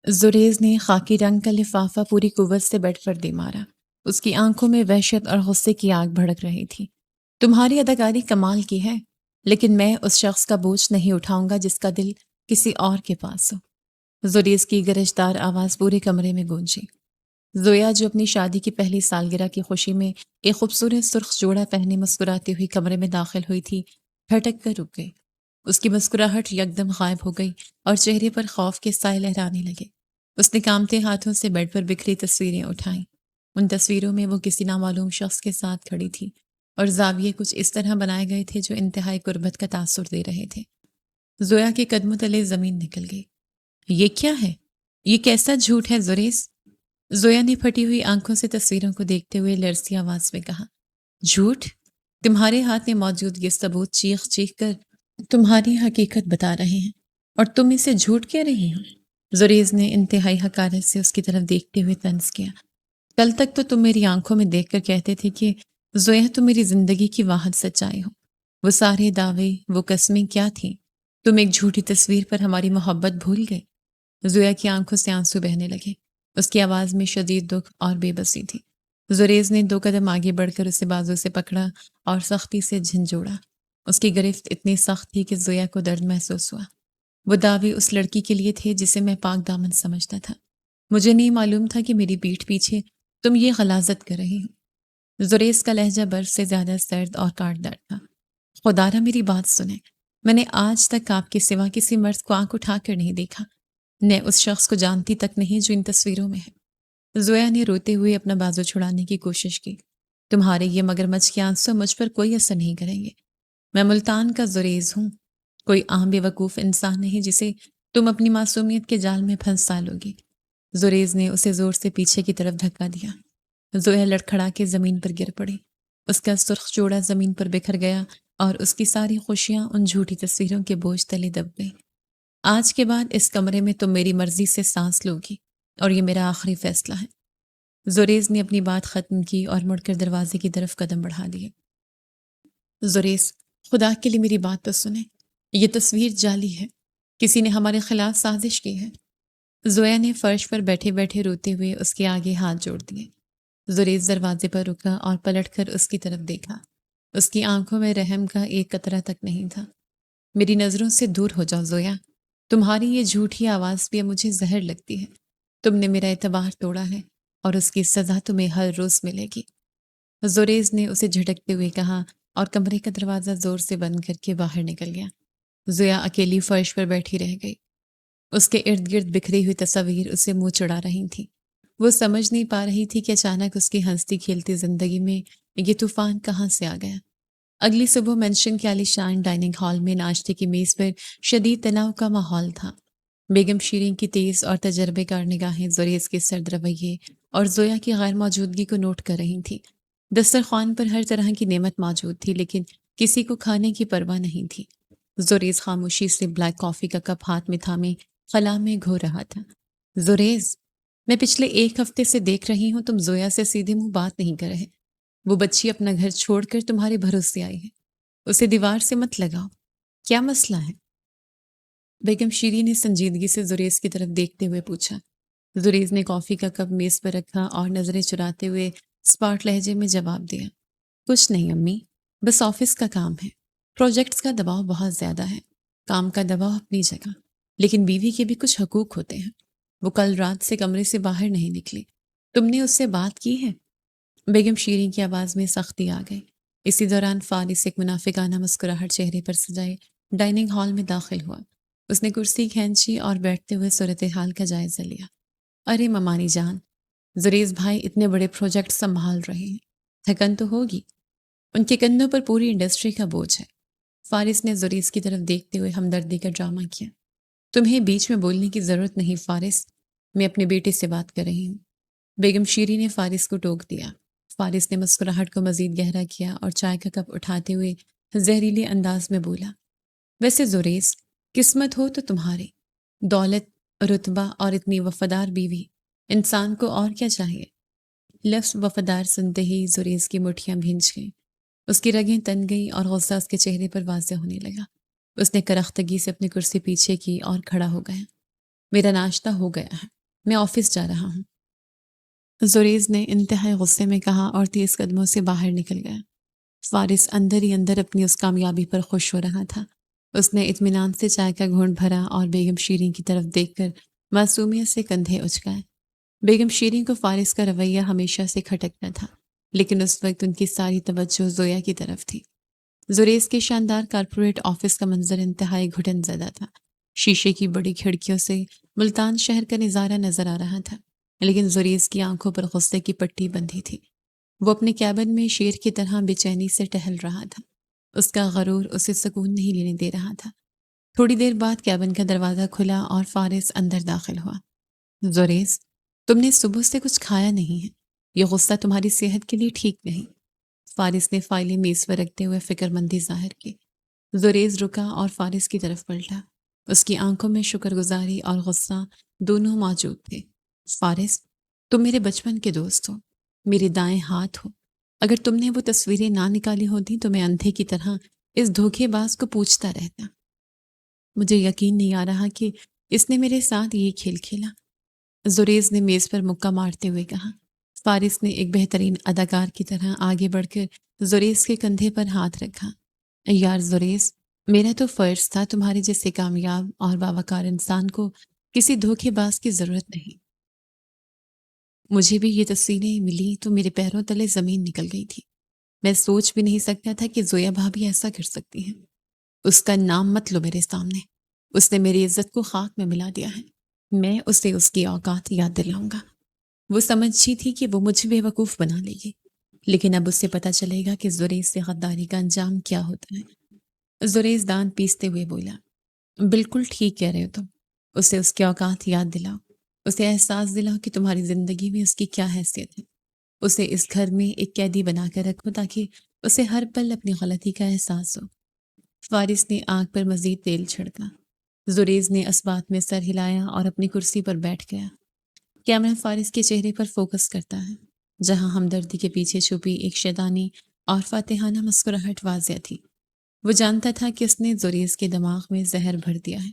زریز نے خاکی رنگ کا لفافہ پوری قوت سے بیڈ پر دے مارا۔ اس کی آنکھوں میں وحشت اور غصے کی آگ بھڑک رہی تھی۔ تمہاری اداکاری کمال کی ہے، لیکن میں اس شخص کا بوجھ نہیں اٹھاؤں گا جس کا دل کسی اور کے پاس ہو۔ زریز کی گرجدار آواز پورے کمرے میں گونجی۔ زویا جو اپنی شادی کی پہلی سالگرہ کی خوشی میں ایک خوبصورت سرخ جوڑا پہنے مسکراتی ہوئی کمرے میں داخل ہوئی تھی، پھٹک کر رک گئی۔ اس کی مسکراہٹ یکدم غائب ہو گئی اور چہرے پر خوف کے سائے لہرانے لگے۔ اس نے کانپتے ہاتھوں سے بیڈ پر بکھری تصویریں اٹھائیں۔ ان تصویروں میں وہ کسی نامعلوم شخص کے ساتھ کھڑی تھی اور زاویے کچھ اس طرح بنائے گئے تھے جو انتہائی قربت کا تاثر دے رہے تھے۔ زویا کے قدموں تلے زمین نکل گئی۔ یہ کیا ہے؟ یہ کیسا جھوٹ ہے زریز؟ زویا نے پھٹی ہوئی آنکھوں سے تصویروں کو دیکھتے ہوئے لرزتی آواز میں کہا۔ جھوٹ؟ تمہارے ہاتھ میں موجود یہ ثبوت چیخ چیخ کر تمہاری حقیقت بتا رہے ہیں، اور تم اسے جھوٹ کہہ رہی ہو؟ زریز نے انتہائی حقارت سے اس کی طرف دیکھتے ہوئے طنز کیا۔ کل تک تو تم میری آنکھوں میں دیکھ کر کہتے تھے کہ زویا تم میری زندگی کی واحد سچائی ہو۔ وہ سارے دعوے، وہ قسمیں کیا تھیں؟ تم ایک جھوٹی تصویر پر ہماری محبت بھول گئے۔ زویا کی آنکھوں سے آنسو بہنے لگے۔ اس کی آواز میں شدید دکھ اور بے بسی تھی۔ زریز نے 2 قدم آگے بڑھ کر اسے بازو سے پکڑا اور سختی سے جھنجھوڑا۔ اس کی گرفت اتنی سخت تھی کہ زویا کو درد محسوس ہوا۔ وہ دعوے اس لڑکی کے لیے تھے جسے میں پاک دامن سمجھتا تھا۔ مجھے نہیں معلوم تھا کہ میری پیٹھ پیچھے تم یہ غلاظت کر رہی ہو۔ زریز کا لہجہ برف سے زیادہ سرد اور کاٹدار تھا۔ خدارا میری بات سنیں، میں نے آج تک آپ کے سوا کسی مرد کو آنکھ اٹھا کر نہیں دیکھا، میں اس شخص کو جانتی تک نہیں جو ان تصویروں میں ہے۔ زویا نے روتے ہوئے اپنا بازو چھڑانے کی کوشش کی۔ تمہارے یہ مگرمچھ کے آنسو مجھ پر کوئی اثر نہیں کریں گے۔ میں ملتان کا زریز ہوں، کوئی عام بے وقوف انسان نہیں جسے تم اپنی معصومیت کے جال میں پھنسا لو گی۔ زریز نے اسے زور سے پیچھے کی طرف دھکا دیا۔ زویا لڑکھڑا کے زمین پر گر پڑی۔ اس کا سرخ جوڑا زمین پر بکھر گیا اور اس کی ساری خوشیاں ان جھوٹی تصویروں کے بوجھ تلے دب گئی۔ آج کے بعد اس کمرے میں تم میری مرضی سے سانس لو گی، اور یہ میرا آخری فیصلہ ہے۔ زریز نے اپنی بات ختم کی اور مڑ کر دروازے کی طرف قدم بڑھا دیے۔ زریز، خدا کے لیے میری بات تو سنیں، یہ تصویر جعلی ہے، کسی نے ہمارے خلاف سازش کی ہے۔ زویا نے فرش پر بیٹھے بیٹھے روتے ہوئے اس کے آگے ہاتھ جوڑ دیے۔ زریز دروازے پر رکا اور پلٹ کر اس کی طرف دیکھا۔ اس کی آنکھوں میں رحم کا ایک قطرہ تک نہیں تھا۔ میری نظروں سے دور ہو جاؤ زویا، تمہاری یہ جھوٹی آواز بھی اب مجھے زہر لگتی ہے۔ تم نے میرا اعتبار توڑا ہے اور اس کی سزا تمہیں ہر روز ملے گی۔ زریز نے اسے جھٹکتے ہوئے کہا اور کمرے کا دروازہ زور سے بند کر کے باہر نکل گیا۔ زویا اکیلی فرش پر بیٹھی رہ گئی۔ اس کے ارد گرد بکھری ہوئی تصاویر اسے منہ چڑھا رہی تھیں۔ وہ سمجھ نہیں پا رہی تھی کہ اچانک اس کی ہنستی کھیلتی زندگی میں یہ طوفان کہاں سے آ گیا۔ اگلی صبح مینشن کے عالی شان ڈائننگ ہال میں ناشتے کی میز پر شدید تناؤ کا ماحول تھا۔ بیگم شیرین کی تیز اور تجربے کار نگاہیں زریز کے سرد رویے اور زویا کی غیر موجودگی کو نوٹ کر رہی تھیں۔ دسترخوان پر ہر طرح کی نعمت موجود تھی، لیکن کسی کو کھانے کی پرواہ نہیں تھی۔ زریز خاموشی سے بلیک کافی کا کپ ہاتھ میں تھامے خلا میں گھو رہا تھا۔ زریز، میں پچھلے 1 ہفتے سے دیکھ رہی ہوں تم زویا سے سیدھے منہ بات نہیں کر رہے۔ وہ بچی اپنا گھر چھوڑ کر تمہارے بھروسے آئی ہے، اسے دیوار سے مت لگاؤ۔ کیا مسئلہ ہے؟ بیگم شیرین نے سنجیدگی سے زریز کی طرف دیکھتے ہوئے پوچھا۔ زریز نے کافی کا کپ میز پر رکھا اور نظریں چراتے ہوئے اسپاٹ لہجے میں جواب دیا۔ کچھ نہیں امی، بس آفس کا کام ہے۔ پروجیکٹس کا دباؤ بہت زیادہ ہے۔ کام کا دباؤ اپنی جگہ، لیکن بیوی کے بھی کچھ حقوق ہوتے ہیں۔ وہ کل رات سے کمرے سے باہر نہیں نکلی۔ تم نے اس سے بات کی ہے؟ بیگم شیرین کی آواز میں سختی آ گئی۔ اسی دوران فارس ایک منافقانہ مسکراہٹ چہرے پر سجائے ڈائننگ ہال میں داخل ہوا۔ اس نے کرسی کھینچی اور بیٹھتے ہوئے صورتحال کا جائزہ لیا۔ ارے ممانی جان، زریز بھائی اتنے بڑے پروجیکٹ سنبھال رہے ہیں، تھکن تو ہوگی۔ ان کے کندھوں پر پوری انڈسٹری کا بوجھ ہے۔ فارس نے زریز کی طرف دیکھتے ہوئے ہمدردی کا ڈرامہ کیا۔ تمہیں بیچ میں بولنے کی ضرورت نہیں فارس، میں اپنے بیٹے سے بات کر رہی ہوں۔ بیگم شیرین نے فارس کو ٹوک دیا۔ فارس نے مسکراہٹ کو مزید گہرا کیا اور چائے کا کپ اٹھاتے ہوئے زہریلے انداز میں بولا، ویسے زریز، قسمت ہو تو تمہاری دولت، رتبہ اور اتنی وفادار بیوی، انسان کو اور کیا چاہیے؟ لفظ وفادار سنتے ہی زریز کی مٹھیاں بھینچ گئیں۔ اس کی رگیں تن گئیں اور غصہ اس کے چہرے پر واضح ہونے لگا۔ اس نے کرختگی سے اپنی کرسی پیچھے کی اور کھڑا ہو گیا۔ میرا ناشتہ ہو گیا ہے، میں آفس جا رہا ہوں۔ زریز نے انتہائی غصے میں کہا اور تیز قدموں سے باہر نکل گیا۔ فارس اندر ہی اندر اپنی اس کامیابی پر خوش ہو رہا تھا۔ اس نے اطمینان سے چائے کا گھونٹ بھرا اور بیگم شیریں کی طرف دیکھ کر معصومیت سے کندھے اچکائے۔ بیگم شیریں کو فارس کا رویہ ہمیشہ سے کھٹکتا تھا، لیکن اس وقت ان کی ساری توجہ زویا کی طرف تھی۔ زریز کے شاندار کارپوریٹ آفس کا منظر انتہائی گھٹن زدہ تھا۔ شیشے کی بڑی کھڑکیوں سے ملتان شہر کا نظارہ نظر آ رہا تھا، لیکن زریز کی آنکھوں پر غصے کی پٹی بندھی تھی۔ وہ اپنے کیبن میں شیر کی طرح بے چینی سے ٹہل رہا تھا۔ اس کا غرور اسے سکون نہیں لینے دے رہا تھا۔ تھوڑی دیر بعد کیبن کا دروازہ کھلا اور فارس اندر داخل ہوا۔ زریز، تم نے صبح سے کچھ کھایا نہیں ہے، یہ غصہ تمہاری صحت کے لیے ٹھیک نہیں۔ فارس نے فائلیں میز پر رکھتے ہوئے فکر مندی ظاہر کی۔ زریز رکا اور فارس کی طرف پلٹا۔ اس کی آنکھوں میں شکر گزاری اور غصہ دونوں موجود تھے۔ فارس، تم میرے بچپن کے دوست ہو، میرے دائیں ہاتھ ہو۔ اگر تم نے وہ تصویریں نہ نکالی ہوتی تو میں اندھے کی طرح اس دھوکے باز کو پوچھتا رہتا۔ مجھے یقین نہیں آ رہا کہ اس نے میرے ساتھ یہ کھیل کھیلا۔ زریز نے میز پر مکہ مارتے ہوئے کہا۔ فارس نے ایک بہترین اداکار کی طرح آگے بڑھ کر زریز کے کندھے پر ہاتھ رکھا۔ یار زریز، میرا تو فرض تھا، تمہارے جیسے کامیاب اور باوقار انسان کو کسی دھوکے باز کی ضرورت نہیں۔ مجھے بھی یہ تصویریں ملی تو میرے پیروں تلے زمین نکل گئی تھی۔ میں سوچ بھی نہیں سکتا تھا کہ زویا بھابھی ایسا کر سکتی ہیں۔ اس کا نام مت لو میرے سامنے، اس نے میری عزت کو خاک میں ملا دیا ہے۔ میں اسے اس کی اوقات یاد دلاؤں گا۔ وہ سمجھی تھی کہ وہ مجھے بے وقوف بنا لے گی، لیکن اب اسے پتہ چلے گا کہ زریز سے غداری کا انجام کیا ہوتا ہے۔ زریز دانت پیستے ہوئے بولا، بالکل ٹھیک کہہ رہے ہو تم، اسے اس کی اوقات یاد دلاؤ، اسے احساس دلاؤ کہ تمہاری زندگی میں اس کی کیا حیثیت ہے۔ اسے اس گھر میں ایک قیدی بنا کر رکھو تاکہ اسے ہر پل اپنی غلطی کا احساس ہو۔ فارس نے آنکھ پر مزید تیل چھڑکا۔ زریز نے اسبات میں سر ہلایا اور اپنی کرسی پر بیٹھ گیا۔ کیمرہ فارس کے چہرے پر فوکس کرتا ہے، جہاں ہمدردی کے پیچھے چھپی ایک شیطانی اور فاتحانہ مسکراہٹ واضح تھی۔ وہ جانتا تھا کہ اس نے زریز کے دماغ میں زہر بھر دیا ہے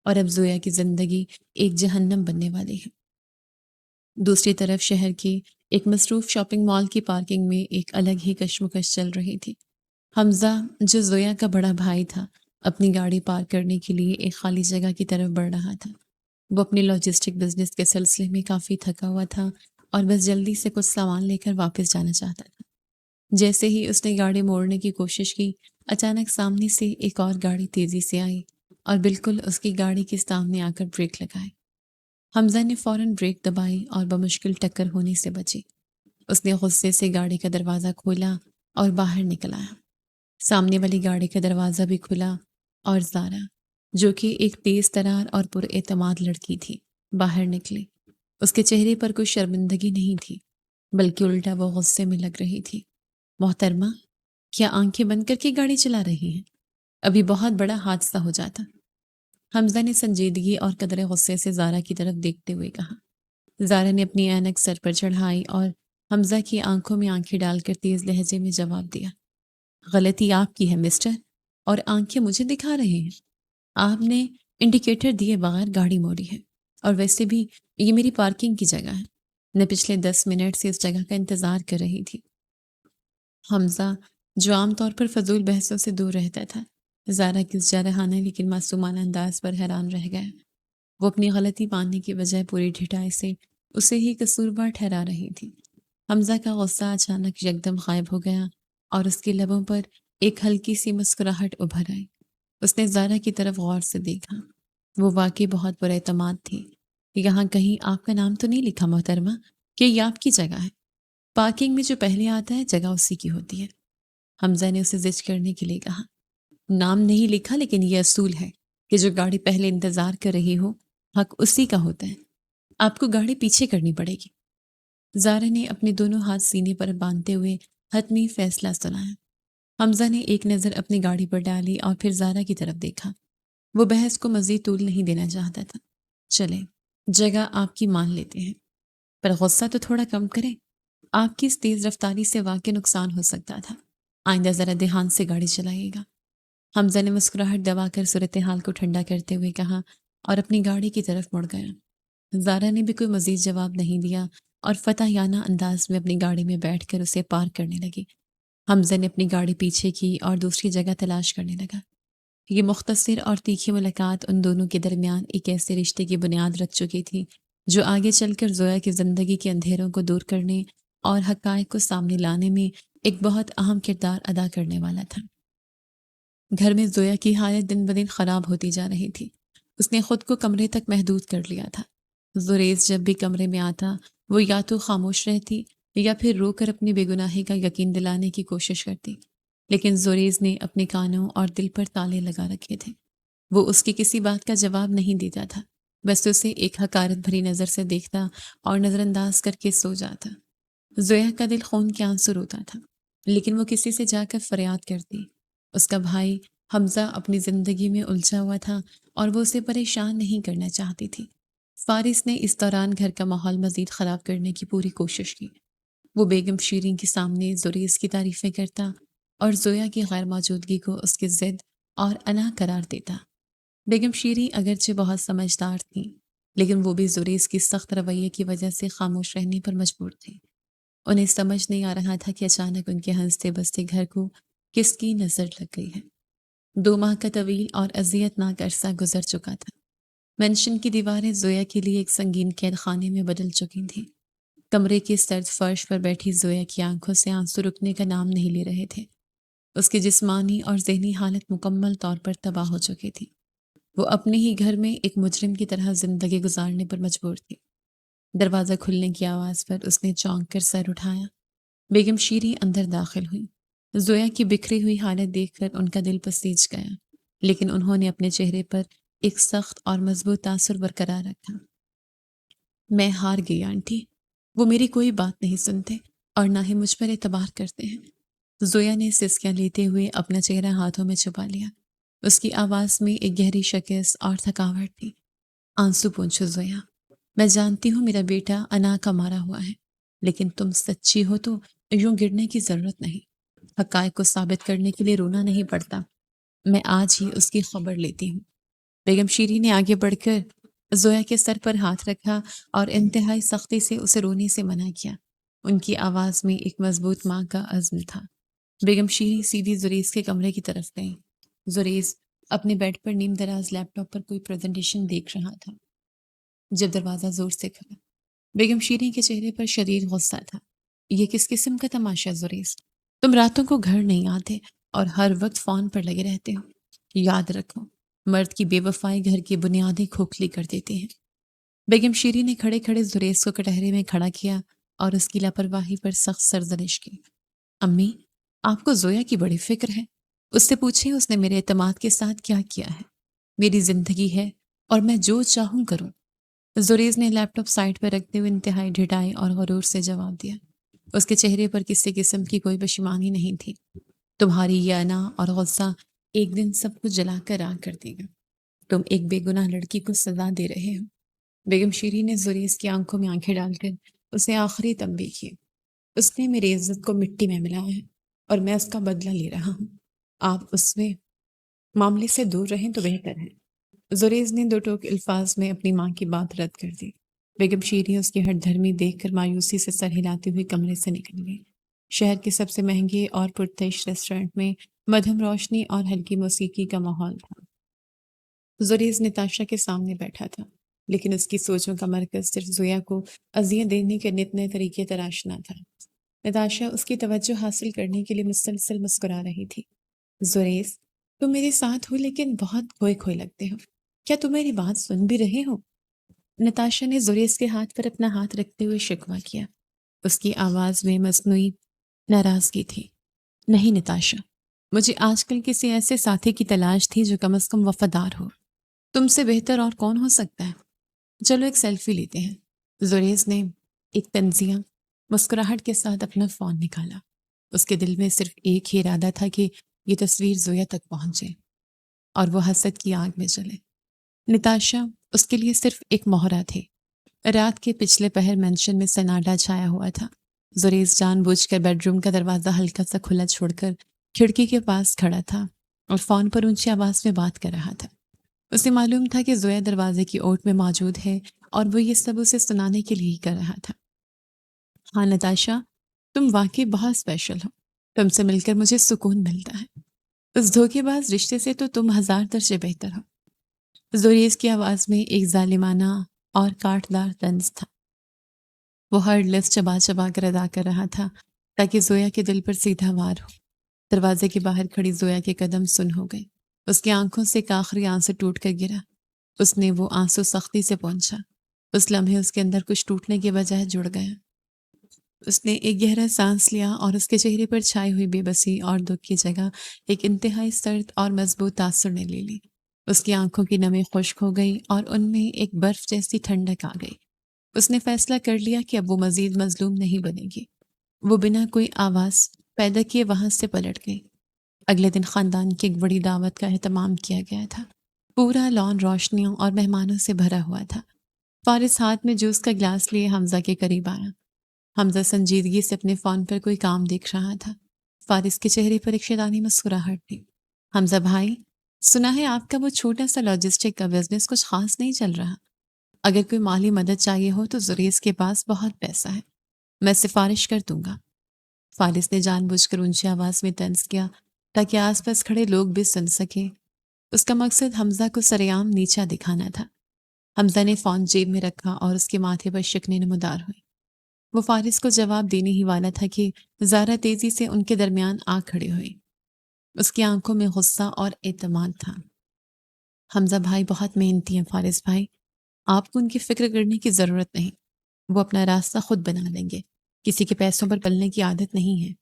اور اب زویا کی زندگی ایک جہنم بننے والی ہے۔ دوسری طرف شہر کی ایک مصروف شاپنگ مال کی پارکنگ میں ایک الگ ہی کشمکش چل رہی تھی۔ حمزہ، جو زویا کا بڑا بھائی تھا، اپنی گاڑی پارک کرنے کے لیے ایک خالی جگہ کی طرف بڑھ رہا تھا۔ وہ اپنے لاجسٹک بزنس کے سلسلے میں کافی تھکا ہوا تھا اور بس جلدی سے کچھ سامان لے کر واپس جانا چاہتا تھا۔ جیسے ہی اس نے گاڑی موڑنے کی کوشش کی، اچانک سامنے سے ایک اور گاڑی تیزی سے آئی اور بالکل اس کی گاڑی کے سامنے آ کر بریک لگائے۔ حمزہ نے فوراً بریک دبائی اور بمشکل ٹکر ہونے سے بچی۔ اس نے غصے سے گاڑی کا دروازہ کھولا اور باہر نکل آیا۔ سامنے والی گاڑی کا دروازہ بھی کھلا اور زارا، جو کہ ایک تیز ترار اور پر اعتماد لڑکی تھی، باہر نکلی۔ اس کے چہرے پر کوئی شرمندگی نہیں تھی، بلکہ الٹا وہ غصے میں لگ رہی تھی۔ محترمہ، کیا آنکھیں بند کر کے گاڑی چلا رہی ہیں؟ ابھی بہت بڑا حادثہ ہو جاتا۔ حمزہ نے سنجیدگی اور قدر غصے سے زارا کی طرف دیکھتے ہوئے کہا۔ زارا نے اپنی اینک سر پر چڑھائی اور حمزہ کی آنکھوں میں آنکھیں ڈال کر تیز لہجے میں جواب دیا۔ غلطی آپ کی ہے مسٹر، اور آنکھیں مجھے دکھا رہے ہیں۔ آپ نے انڈیکیٹر دیے بغیر گاڑی موڑی ہے، اور ویسے بھی یہ میری پارکنگ کی جگہ ہے۔ میں پچھلے 10 منٹ سے اس جگہ کا انتظار کر رہی تھی۔ حمزہ، جو عام طور پر فضول بحثوں سے دور رہتا تھا، زارا کی اس جارحانہ لیکن معصومانہ انداز پر حیران رہ گیا۔ وہ اپنی غلطی ماننے کی بجائے پوری ڈھٹائی سے اسے ہی قصوروار ٹھہرا رہی تھی۔ حمزہ کا غصہ اچانک یکدم غائب ہو گیا اور اس کے لبوں پر ایک ہلکی سی مسکراہٹ ابھر آئی۔ اس نے زارا کی طرف غور سے دیکھا۔ وہ واقعی بہت پر اعتماد تھی۔ یہاں کہیں آپ کا نام تو نہیں لکھا محترمہ، کہ یہ آپ کی جگہ ہے؟ پارکنگ میں جو پہلے آتا ہے جگہ اسی کی ہوتی ہے۔ حمزہ نے اسے زج کرنے کے لیے کہا۔ نام نہیں لکھا، لیکن یہ اصول ہے کہ جو گاڑی پہلے انتظار کر رہی ہو حق اسی کا ہوتا ہے۔ آپ کو گاڑی پیچھے کرنی پڑے گی۔ زارا نے اپنے دونوں ہاتھ سینے پر باندھتے ہوئے حتمی فیصلہ سنایا۔ حمزہ نے ایک نظر اپنی گاڑی پر ڈالی اور پھر زارا کی طرف دیکھا۔ وہ بحث کو مزید طول نہیں دینا چاہتا تھا۔ چلیں، جگہ آپ کی مان لیتے ہیں، پر غصہ تو تھوڑا کم کریں۔ آپ کی اس تیز رفتاری سے واقعی نقصان ہو سکتا تھا۔ آئندہ ذرا دھیان سے گاڑی چلائیے گا۔ حمزہ نے مسکراہٹ دبا کر صورتحال کو ٹھنڈا کرتے ہوئے کہا، اور اپنی گاڑی کی طرف مڑ گیا۔ زارا نے بھی کوئی مزید جواب نہیں دیا اور فتحیانہ انداز میں اپنی گاڑی میں بیٹھ کر اسے پار کرنے لگی۔ حمزہ نے اپنی گاڑی پیچھے کی اور دوسری جگہ تلاش کرنے لگا۔ یہ مختصر اور تیکھی ملاقات ان دونوں کے درمیان ایک ایسے رشتے کی بنیاد رکھ چکی تھی جو آگے چل کر زویا کی زندگی کے اندھیروں کو دور کرنے اور حقائق کو سامنے لانے میں ایک بہت اہم کردار ادا کرنے والا تھا۔ گھر میں زویا کی حالت دن بدن خراب ہوتی جا رہی تھی۔ اس نے خود کو کمرے تک محدود کر لیا تھا۔ زریز جب بھی کمرے میں آتا وہ یا تو خاموش رہتی یا پھر رو کر اپنی بے گناہی کا یقین دلانے کی کوشش کرتی، لیکن زریز نے اپنے کانوں اور دل پر تالے لگا رکھے تھے۔ وہ اس کی کسی بات کا جواب نہیں دیتا تھا، بس اسے ایک حقارت بھری نظر سے دیکھتا اور نظر انداز کر کے سو جاتا۔ زویا کا دل خون کے آنسو روتا تھا، لیکن وہ کسی سے جا کر فریاد کرتی۔ اس کا بھائی حمزہ اپنی زندگی میں الجھا ہوا تھا اور وہ اسے پریشان نہیں کرنا چاہتی تھی۔ فارس نے اس دوران گھر کا ماحول مزید خراب کرنے کی پوری کوشش کی۔ وہ بیگم شیریں کے سامنے زریز کی تعریفیں کرتا اور زویا کی غیر موجودگی کو اس کی ضد اور انا قرار دیتا۔ بیگم شیریں اگرچہ بہت سمجھدار تھیں، لیکن وہ بھی زریز کی سخت رویے کی وجہ سے خاموش رہنے پر مجبور تھیں۔ انہیں سمجھ نہیں آ رہا تھا کہ اچانک ان کے ہنستے بستے گھر کو کس کی نظر لگ گئی ہے۔ 2 ماہ کا طویل اور اذیت ناک عرصہ گزر چکا تھا۔ مینشن کی دیواریں زویا کے لیے ایک سنگین قید خانے میں بدل چکی تھیں۔ کمرے کے سرد فرش پر بیٹھی زویا کی آنکھوں سے آنسو رکنے کا نام نہیں لے رہے تھے۔ اس کی جسمانی اور ذہنی حالت مکمل طور پر تباہ ہو چکی تھی۔ وہ اپنے ہی گھر میں ایک مجرم کی طرح زندگی گزارنے پر مجبور تھی۔ دروازہ کھلنے کی آواز پر اس نے چونک کر سر اٹھایا۔ بیگم شیریں اندر داخل ہوئی۔ زویا کی بکھری ہوئی حالت دیکھ کر ان کا دل پسیج گیا، لیکن انہوں نے اپنے چہرے پر ایک سخت اور مضبوط تاثر برقرار رکھا۔ میں ہار گئی آنٹی، وہ میری کوئی بات نہیں سنتے اور نہ ہی مجھ پر اعتبار کرتے ہیں۔ زویا نے سسکیاں لیتے ہوئے اپنا چہرہ ہاتھوں میں چھپا لیا۔ اس کی آواز میں ایک گہری شکست اور تھکاوٹ تھی۔ آنسو پوچھو زویا، میں جانتی ہوں میرا بیٹا انا کا مارا ہوا ہے، لیکن تم سچی ہو تو یوں گرنے کی ضرورت نہیں۔ حقائق کو ثابت کرنے کے لیے رونا نہیں پڑتا۔ میں آج ہی اس کی خبر لیتی ہوں۔ بیگم شیریں نے آگے بڑھ کر زویا کے سر پر ہاتھ رکھا اور انتہائی سختی سے اسے رونے سے منع کیا۔ ان کی آواز میں ایک مضبوط ماں کا عزم تھا۔ بیگم شیریں سیدھی زریز کے کمرے کی طرف گئیں۔ زریز اپنے بیڈ پر نیم دراز لیپ ٹاپ پر کوئی پریزنٹیشن دیکھ رہا تھا جب دروازہ زور سے کھلا۔ بیگم شیریں کے چہرے پر شدید غصہ تھا۔ یہ کس قسم کا تماشا زریز؟ تم راتوں کو گھر نہیں آتے اور ہر وقت فون پر لگے رہتے ہو۔ یاد رکھو، مرد کی بے وفائی گھر کی بنیادیں کھوکھلی کر دیتی ہیں۔ بیگم شیریں نے کھڑے کھڑے زریز کو کٹہرے میں کھڑا کیا اور اس کی لاپرواہی پر سخت سرزنش کی۔ امی، آپ کو زویا کی بڑی فکر ہے۔ اس سے پوچھیں اس نے میرے اعتماد کے ساتھ کیا کیا ہے۔ میری زندگی ہے اور میں جو چاہوں کروں۔ زریز نے لیپ ٹاپ سائڈ پر رکھتے ہوئے انتہائی ڈھٹائی اور غرور سے جواب دیا۔ اس کے چہرے پر کسی قسم کی کوئی پشیمانی نہیں تھی۔ تمہاری یہ انا اور غصہ ایک دن سب کچھ جلا کر راکھ کر دے گا۔ تم ایک بے گناہ لڑکی کو سزا دے رہے ہو۔ بیگم شیریں نے زریز کی آنکھوں میں آنکھیں ڈال کر اسے آخری تنبیہ کی۔ اس نے میری عزت کو مٹی میں ملایا ہے اور میں اس کا بدلہ لے رہا ہوں۔ آپ اس میں معاملے سے دور رہیں تو بہتر ہے۔ زریز نے 2 ٹوک الفاظ میں اپنی ماں کی بات رد کر دی۔ بیگم شیریں اس کی ہٹ دھرمی دیکھ کر مایوسی سے سر ہلاتے ہوئے کمرے سے نکل گئی۔ شہر کے سب سے مہنگے اور پرتعش ریسٹورینٹ میں مدھم روشنی اور ہلکی موسیقی کا ماحول تھا۔ زریز نتاشا کے سامنے بیٹھا تھا، لیکن اس کی سوچوں کا مرکز صرف زویا کو اذیت دینے کے نت نئے طریقے تراشنا تھا۔ نتاشا اس کی توجہ حاصل کرنے کے لیے مسلسل مسکرا رہی تھی۔ زریز، تم میرے ساتھ ہو لیکن بہت کھوئے کھوئے لگتے ہو۔ کیا تم میری بات سن بھی رہے ہو؟ نتاشا نے زریز کے ہاتھ پر اپنا ہاتھ رکھتے ہوئے شکوہ کیا۔ اس کی آواز میں مصنوعی ناراضگی تھی۔ نہیں نتاشا، مجھے آج کل کسی ایسے ساتھی کی تلاش تھی جو کم از کم وفادار ہو۔ تم سے بہتر اور کون ہو سکتا ہے؟ چلو ایک سیلفی لیتے ہیں۔ زریز نے ایک تنزیہ مسکراہٹ کے ساتھ اپنا فون نکالا۔ اس کے دل میں صرف ایک ہی ارادہ تھا کہ یہ تصویر زویا تک پہنچے اور وہ حسد کی آگ میں جلے۔ نتاشا اس کے لیے صرف ایک مہرہ تھی۔ رات کے پچھلے پہر مینشن میں سناٹا چھایا ہوا تھا۔ زریز جان بوجھ کر بیڈ روم کا دروازہ ہلکا سا کھلا چھوڑ کر کھڑکی کے پاس کھڑا تھا اور فون پر اونچی آواز میں بات کر رہا تھا۔ اسے معلوم تھا کہ زویا دروازے کی اوٹ میں موجود ہے اور وہ یہ سب اسے سنانے کے لیے ہی کر رہا تھا۔ ہاں نتاشا، تم واقعی بہت اسپیشل ہو، تم سے مل کر مجھے سکون ملتا ہے۔ اس دھوکے باز رشتے سے تو تم ہزار درجے بہتر ہو۔ زوریز کی آواز میں ایک ظالمانہ اور کاٹدار طنز تھا۔ وہ ہر لفظ چبا چبا کر ادا کر رہا تھا تاکہ زویا کے دل پر سیدھا وار ہو۔ دروازے کے باہر کھڑی زویا کے قدم سن ہو گئے۔ اس کی آنکھوں سے ایک آخری آنسو ٹوٹ کر گرا۔ اس نے وہ آنسو سختی سے پہنچا۔ اس لمحے اس کے اندر کچھ ٹوٹنے کے بجائے جڑ گیا۔ اس نے ایک گہرا سانس لیا اور اس کے چہرے پر چھائی ہوئی بے بسی اور دکھ کی جگہ ایک انتہائی سرد اور مضبوط تاثر نے لے لی۔ اس کی آنکھوں کی نمی خشک ہو گئی اور ان میں ایک برف جیسی ٹھنڈک آ گئی۔ اس نے فیصلہ کر لیا کہ اب وہ مزید مظلوم نہیں بنے گی۔ وہ بنا کوئی آواز پیدا کیے وہاں سے پلٹ گئی۔ اگلے دن خاندان کی ایک بڑی دعوت کا اہتمام کیا گیا تھا۔ پورا لان روشنیوں اور مہمانوں سے بھرا ہوا تھا۔ فارس ہاتھ میں جوس کا گلاس لیے حمزہ کے قریب آیا۔ حمزہ سنجیدگی سے اپنے فون پر کوئی کام دیکھ رہا تھا۔ فارس کے چہرے پر ایک شیطانی مسکراہٹ تھی۔ حمزہ بھائی، سنا ہے آپ کا وہ چھوٹا سا لاجسٹک کا بزنس کچھ خاص نہیں چل رہا۔ اگر کوئی مالی مدد چاہیے ہو تو زریز کے پاس بہت پیسہ ہے، میں سفارش کر دوں گا۔ فارس نے جان بوجھ کر اونچی آواز میں طنز کیا تاکہ آس پاس کھڑے لوگ بھی سن سکیں۔ اس کا مقصد حمزہ کو سرعام نیچا دکھانا تھا۔ حمزہ نے فون جیب میں رکھا اور اس کے ماتھے پر شکنیں نمودار ہوئی۔ وہ فارس کو جواب دینے ہی والا تھا کہ زارا تیزی سے ان کے درمیان آ کھڑی ہوئی۔ اس کی آنکھوں میں غصہ اور اعتماد تھا۔ حمزہ بھائی بہت محنتی ہیں فارس بھائی، آپ کو ان کی فکر کرنے کی ضرورت نہیں، وہ اپنا راستہ خود بنا لیں گے، کسی کے پیسوں پر پلنے کی عادت نہیں ہے۔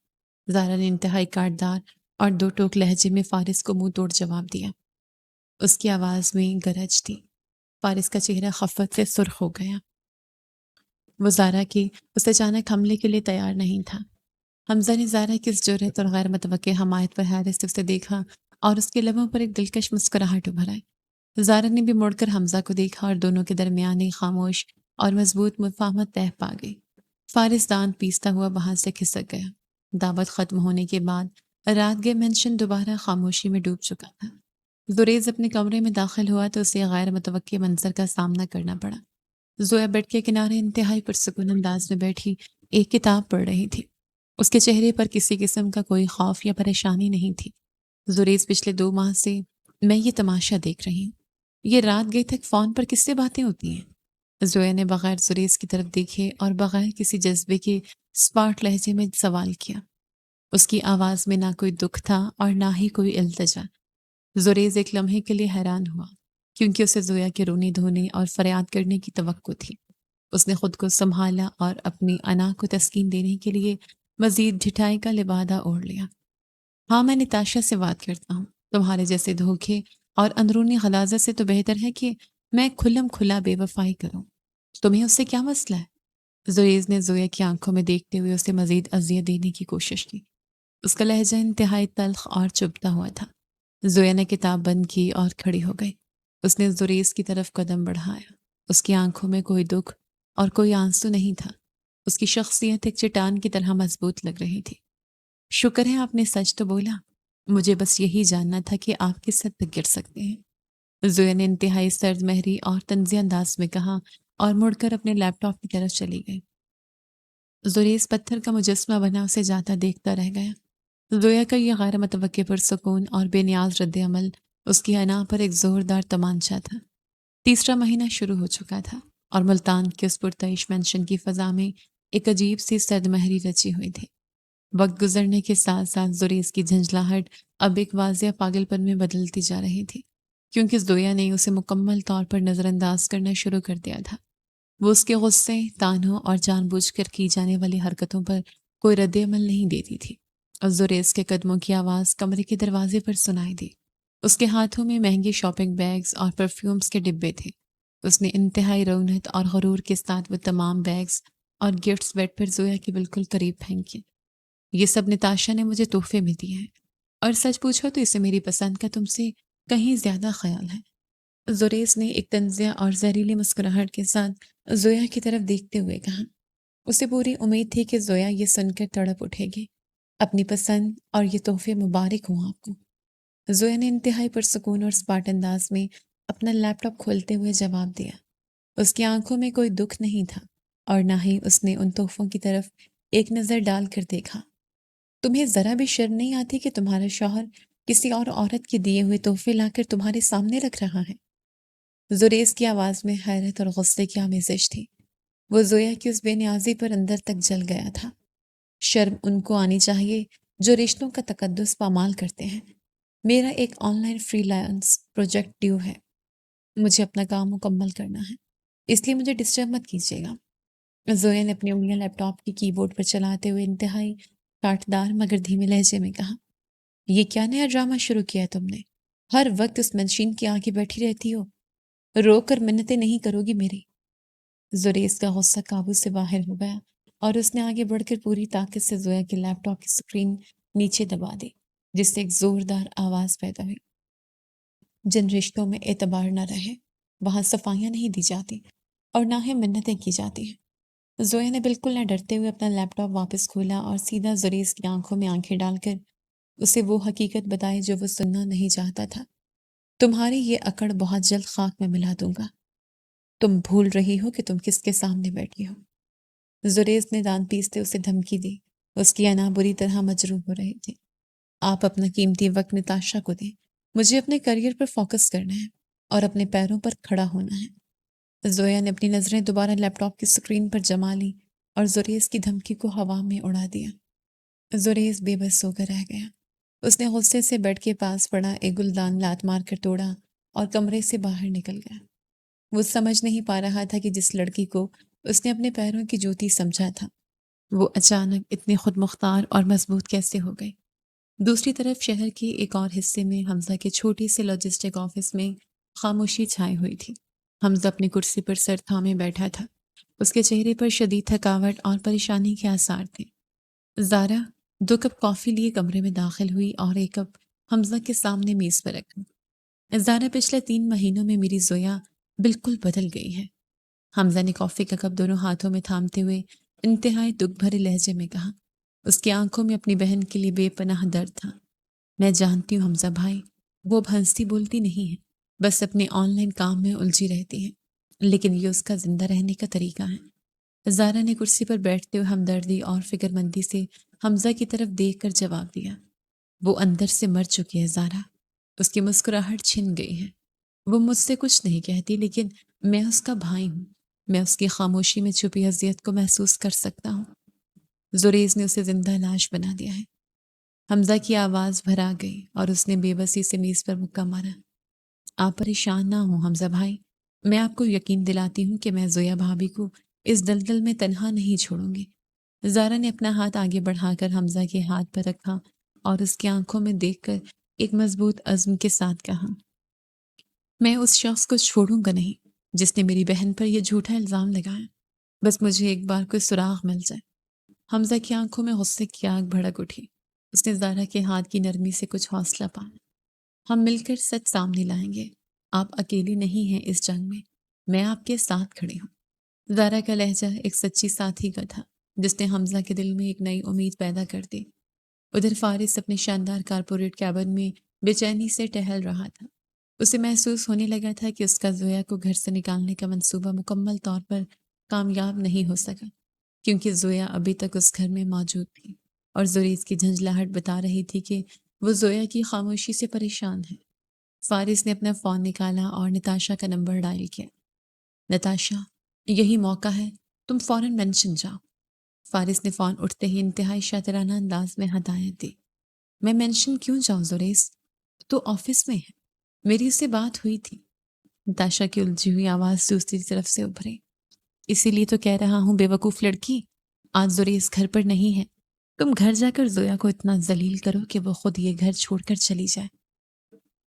زارا نے انتہائی کاٹدار اور دو ٹوک لہجے میں فارس کو منہ توڑ جواب دیا۔ اس کی آواز میں گرج تھی۔ فارس کا چہرہ خفت سے سرخ ہو گیا۔ وہ زارا کی اس اچانک حملے کے لیے تیار نہیں تھا۔ حمزہ نے زارا کی اس جرأت اور غیر متوقع حمایت پر حیرت سے اسے دیکھا اور اس کے لبوں پر ایک دلکش مسکراہٹ ابھر آئی۔ زارا نے بھی مڑ کر حمزہ کو دیکھا اور دونوں کے درمیان ایک خاموش اور مضبوط مفاہمت طے پا گئی۔ فارس دانت پیستا ہوا وہاں سے کھسک گیا۔ دعوت ختم ہونے کے بعد رات گئے مینشن دوبارہ خاموشی میں ڈوب چکا تھا۔ زریز اپنے کمرے میں داخل ہوا تو اسے غیر متوقع منظر کا سامنا کرنا پڑا۔ زویا بیڈ کے کنارے انتہائی پرسکون انداز میں بیٹھی ایک کتاب پڑھ رہی تھی۔ اس کے چہرے پر کسی قسم کا کوئی خوف یا پریشانی نہیں تھی۔ زریز پچھلے 2 ماہ سے میں یہ تماشا دیکھ رہی ہوں۔ یہ رات گئے تک فون پر کس سے باتیں ہوتی ہیں؟ زویا نے بغیر زریز کی طرف دیکھے اور بغیر کسی جذبے کے سپاٹ لہجے میں سوال کیا۔ اس کی آواز میں نہ کوئی دکھ تھا اور نہ ہی کوئی التجا۔ زریز ایک لمحے کے لیے حیران ہوا کیونکہ اسے زویا کے رونے دھونے اور فریاد کرنے کی توقع تھی۔ اس نے خود کو سنبھالا اور اپنی انا کو تسکین دینے کے لیے مزید ڈھٹائی کا لبادہ اوڑھ لیا۔ ہاں، میں نتاشا سے بات کرتا ہوں۔ تمہارے جیسے دھوکے اور اندرونی غلاظت سے تو بہتر ہے کہ میں کھلم کھلا بے وفائی کروں۔ تمہیں اس سے کیا مسئلہ ہے؟ زریز نے زویا کی آنکھوں میں دیکھتے ہوئے اسے مزید اذیت دینے کی کوشش کی۔ اس کا لہجہ انتہائی تلخ اور چبھتا ہوا تھا۔ زویا نے کتاب بند کی اور کھڑی ہو گئی۔ اس نے زریز کی طرف قدم بڑھایا۔ اس کی آنکھوں میں کوئی دکھ اور کوئی آنسو نہیں تھا۔ اس کی شخصیت ایک چٹان کی طرح مضبوط لگ رہی تھی۔ شکر ہے آپ نے سچ تو بولا، مجھے بس یہی جاننا تھا کہ آپ کس حد تک گر سکتے ہیں۔ زویا نے انتہائی سرد مہری اور طنزی انداز میں کہا اور مڑ کر اپنے لیپ ٹاپ کی طرف چلی گئی۔ زریز پتھر کا مجسمہ بنا اسے جاتا دیکھتا رہ گیا۔ زویا کا یہ غیر متوقع پرسکون اور بے نیاز رد عمل اس کی انا پر ایک زوردار تمانچہ تھا۔ 3 مہینہ شروع ہو چکا تھا اور ملتان کے اس پرتعیش مینشن کی فضا میں ایک عجیب سی سرد مہری رچی ہوئی تھی۔ وقت گزرنے کے ساتھ ساتھ زریز کی جھنجھلاہٹ اب ایک واضح پاگل پن میں بدلتی جا رہی تھی کیونکہ زویا نے اسے مکمل طور پر نظر انداز کرنا شروع کر دیا تھا۔ وہ اس کے غصے، تانوں اور جان بوجھ کر کی جانے والی حرکتوں پر کوئی رد عمل نہیں دیتی تھی۔ اور زریز کے قدموں کی آواز کمرے کے دروازے پر سنائی دی۔ اس کے ہاتھوں میں مہنگی شاپنگ بیگز اور پرفیومز کے ڈبے تھے۔ اس نے انتہائی رونت اور غرور کے ساتھ وہ تمام بیگز اور گفٹس بیڈ پر زویا کے بالکل قریب پھینکے۔ یہ سب نتاشا نے مجھے تحفے میں دیے ہیں اور سچ پوچھو تو اسے میری پسند کا تم سے کہیں زیادہ خیال ہے۔ زریز نے ایک طنزیہ اور زہریلی مسکراہٹ کے ساتھ زویا کی طرف دیکھتے ہوئے کہا۔ اسے پوری امید تھی کہ زویا یہ سن کر تڑپ اٹھے گی۔ اپنی پسند اور یہ تحفے مبارک ہوں آپ کو۔ زویا نے انتہائی پرسکون اور سپاٹ انداز میں اپنا لیپ ٹاپ کھولتے ہوئے جواب دیا۔ اس کی آنکھوں میں کوئی دکھ نہیں تھا اور نہ ہی اس نے ان تحفوں کی طرف ایک نظر ڈال کر دیکھا۔ تمہیں ذرا بھی شرم نہیں آتی کہ تمہارا شوہر کسی اور عورت کے دیے ہوئے تحفے لا کر تمہارے سامنے رکھ رہا ہے؟ زریز کی آواز میں حیرت اور غصے کی آمیزش تھی۔ وہ زویا کی اس بے نیازی پر اندر تک جل گیا تھا۔ شرم ان کو آنی چاہیے جو رشتوں کا تقدس پامال کرتے ہیں۔ میرا ایک on line free lance project due ہے، مجھے اپنا کام مکمل کرنا ہے، اس لیے مجھے ڈسٹرب مت کیجیے گا۔ زویا نے اپنی انگلیاں لیپ ٹاپ کی کی بورڈ پر چلاتے ہوئے انتہائی کاٹدار مگر دھیمے لہجے میں کہا، یہ کیا نیا ڈرامہ شروع کیا ہے تم نے؟ ہر وقت اس مشین کے آگے بیٹھی رہتی ہو، رو کر منتیں نہیں کرو گی میری؟ زریز کا غصہ قابو سے باہر ہو گیا اور اس نے آگے بڑھ کر پوری طاقت سے زویا کے لیپ ٹاپ کی سکرین نیچے دبا دی، جس سے ایک زوردار آواز پیدا ہوئی۔ جن رشتوں میں اعتبار نہ رہے وہاں صفائیاں نہیں دی جاتی اور نہ ہی منتیں کی جاتی ہیں۔ زویا نے بالکل نہ ڈرتے ہوئے اپنا لیپ ٹاپ واپس کھولا اور سیدھا زریز کی آنکھوں میں آنکھیں ڈال کر اسے وہ حقیقت بتائی جو وہ سننا نہیں چاہتا تھا۔ تمہاری یہ اکڑ بہت جلد خاک میں ملا دوں گا۔ تم بھول رہی ہو کہ تم کس کے سامنے بیٹھی ہو۔ زریز نے دانت پیستے اسے دھمکی دی۔ اس کی انا بری طرح مجروح ہو رہی تھی۔ آپ اپنا قیمتی وقت نتاشا کو دیں، مجھے اپنے کریئر پر فوکس کرنا ہے اور اپنے پیروں پر کھڑا ہونا ہے۔ زویا نے اپنی نظریں دوبارہ لیپ ٹاپ کی سکرین پر جما لی اور زریز کی دھمکی کو ہوا میں اڑا دیا۔ زریز بے بس ہو کر رہ گیا۔ اس نے غصے سے بیڈ کے پاس پڑا ایک گلدان لات مار کر توڑا اور کمرے سے باہر نکل گیا۔ وہ سمجھ نہیں پا رہا تھا کہ جس لڑکی کو اس نے اپنے پیروں کی جوتی سمجھا تھا وہ اچانک اتنی خود مختار اور مضبوط کیسے ہو گئی۔ دوسری طرف شہر کے ایک اور حصے میں حمزہ کے چھوٹے سے لاجسٹک آفس میں خاموشی چھائی ہوئی تھی۔ حمزہ اپنی کرسی پر سر تھامے بیٹھا تھا۔ اس کے چہرے پر شدید تھکاوٹ اور پریشانی کے آثار تھے۔ زارا 2 کپ کافی لیے کمرے میں داخل ہوئی اور ایک کپ حمزہ کے سامنے میز پر رکھا۔ زارا، پچھلے 3 مہینوں میں میری زویا بالکل بدل گئی ہے، حمزہ نے کافی کا کپ دونوں ہاتھوں میں تھامتے ہوئے انتہائی دکھ بھرے لہجے میں کہا۔ اس کی آنکھوں میں اپنی بہن کے لیے بے پناہ درد تھا۔ میں جانتی ہوں حمزہ بھائی، وہ اب ہنستی بولتی نہیں ہے، بس اپنے آن لائن کام میں الجھی رہتی ہے، لیکن یہ اس کا زندہ رہنے کا طریقہ ہے۔ زارا نے کرسی پر بیٹھتے ہوئے ہمدردی اور فکر مندی سے حمزہ کی طرف دیکھ کر جواب دیا۔ وہ اندر سے مر چکی ہے زارا، اس کی مسکراہٹ چھن گئی ہے۔ وہ مجھ سے کچھ نہیں کہتی لیکن میں اس کا بھائی ہوں، میں اس کی خاموشی میں چھپی اذیت کو محسوس کر سکتا ہوں۔ زریز نے اسے زندہ لاش بنا دیا ہے۔ حمزہ کی آواز بھرا گئی اور اس نے بے بسی سے میز پر مکہ مارا۔ آپ پریشان نہ ہوں حمزہ بھائی، میں آپ کو یقین دلاتی ہوں کہ میں زویا بھابھی کو اس دلدل میں تنہا نہیں چھوڑوں گی۔ زارا نے اپنا ہاتھ آگے بڑھا کر حمزہ کے ہاتھ پر رکھا اور اس کی آنکھوں میں دیکھ کر ایک مضبوط عزم کے ساتھ کہا، میں اس شخص کو چھوڑوں گا نہیں جس نے میری بہن پر یہ جھوٹا الزام لگایا۔ بس مجھے ایک بار کوئی سراغ مل جائے۔ حمزہ کی آنکھوں میں غصے کی آگ بھڑک اٹھی۔ اس نے زارا کے ہاتھ کی نرمی سے کچھ حوصلہ پایا۔ ہم مل کر سچ سامنے لائیں گے، آپ اکیلی نہیں ہیں اس جنگ میں آپ کے ساتھ کھڑی ہوں۔ زارا کا لہجہ ایک سچی ساتھی کا تھا جس نے حمزہ کے دل میں ایک نئی امید پیدا کر دی۔ ادھر فارس اپنے شاندار کارپوریٹ کیبن میں بے چینی سے ٹہل رہا تھا۔ اسے محسوس ہونے لگا تھا کہ اس کا زویا کو گھر سے نکالنے کا منصوبہ مکمل طور پر کامیاب نہیں ہو سکا، کیونکہ زویا ابھی تک اس گھر میں موجود تھی اور زریز کی جھنجھلاہٹ بتا رہی تھی کہ وہ زویا کی خاموشی سے پریشان ہے۔ فارس نے اپنا فون نکالا اور نتاشا کا نمبر ڈائل کیا۔ نتاشا، یہی موقع ہے، تم فوراً مینشن جاؤ۔ فارس نے فون اٹھتے ہی انتہائی شاطرانہ انداز میں ہدایت دی۔ میں مینشن کیوں جاؤں زریز؟ تو آفس میں ہے، میری اس سے بات ہوئی تھی۔ نتاشا کی الجھی ہوئی آواز دوسری طرف سے ابھری۔ اسی لیے تو کہہ رہا ہوں بے وقوف لڑکی، آج زریز گھر پر نہیں ہے، تم گھر جا کر زویا کو اتنا ذلیل کرو کہ وہ خود یہ گھر چھوڑ کر چلی جائے۔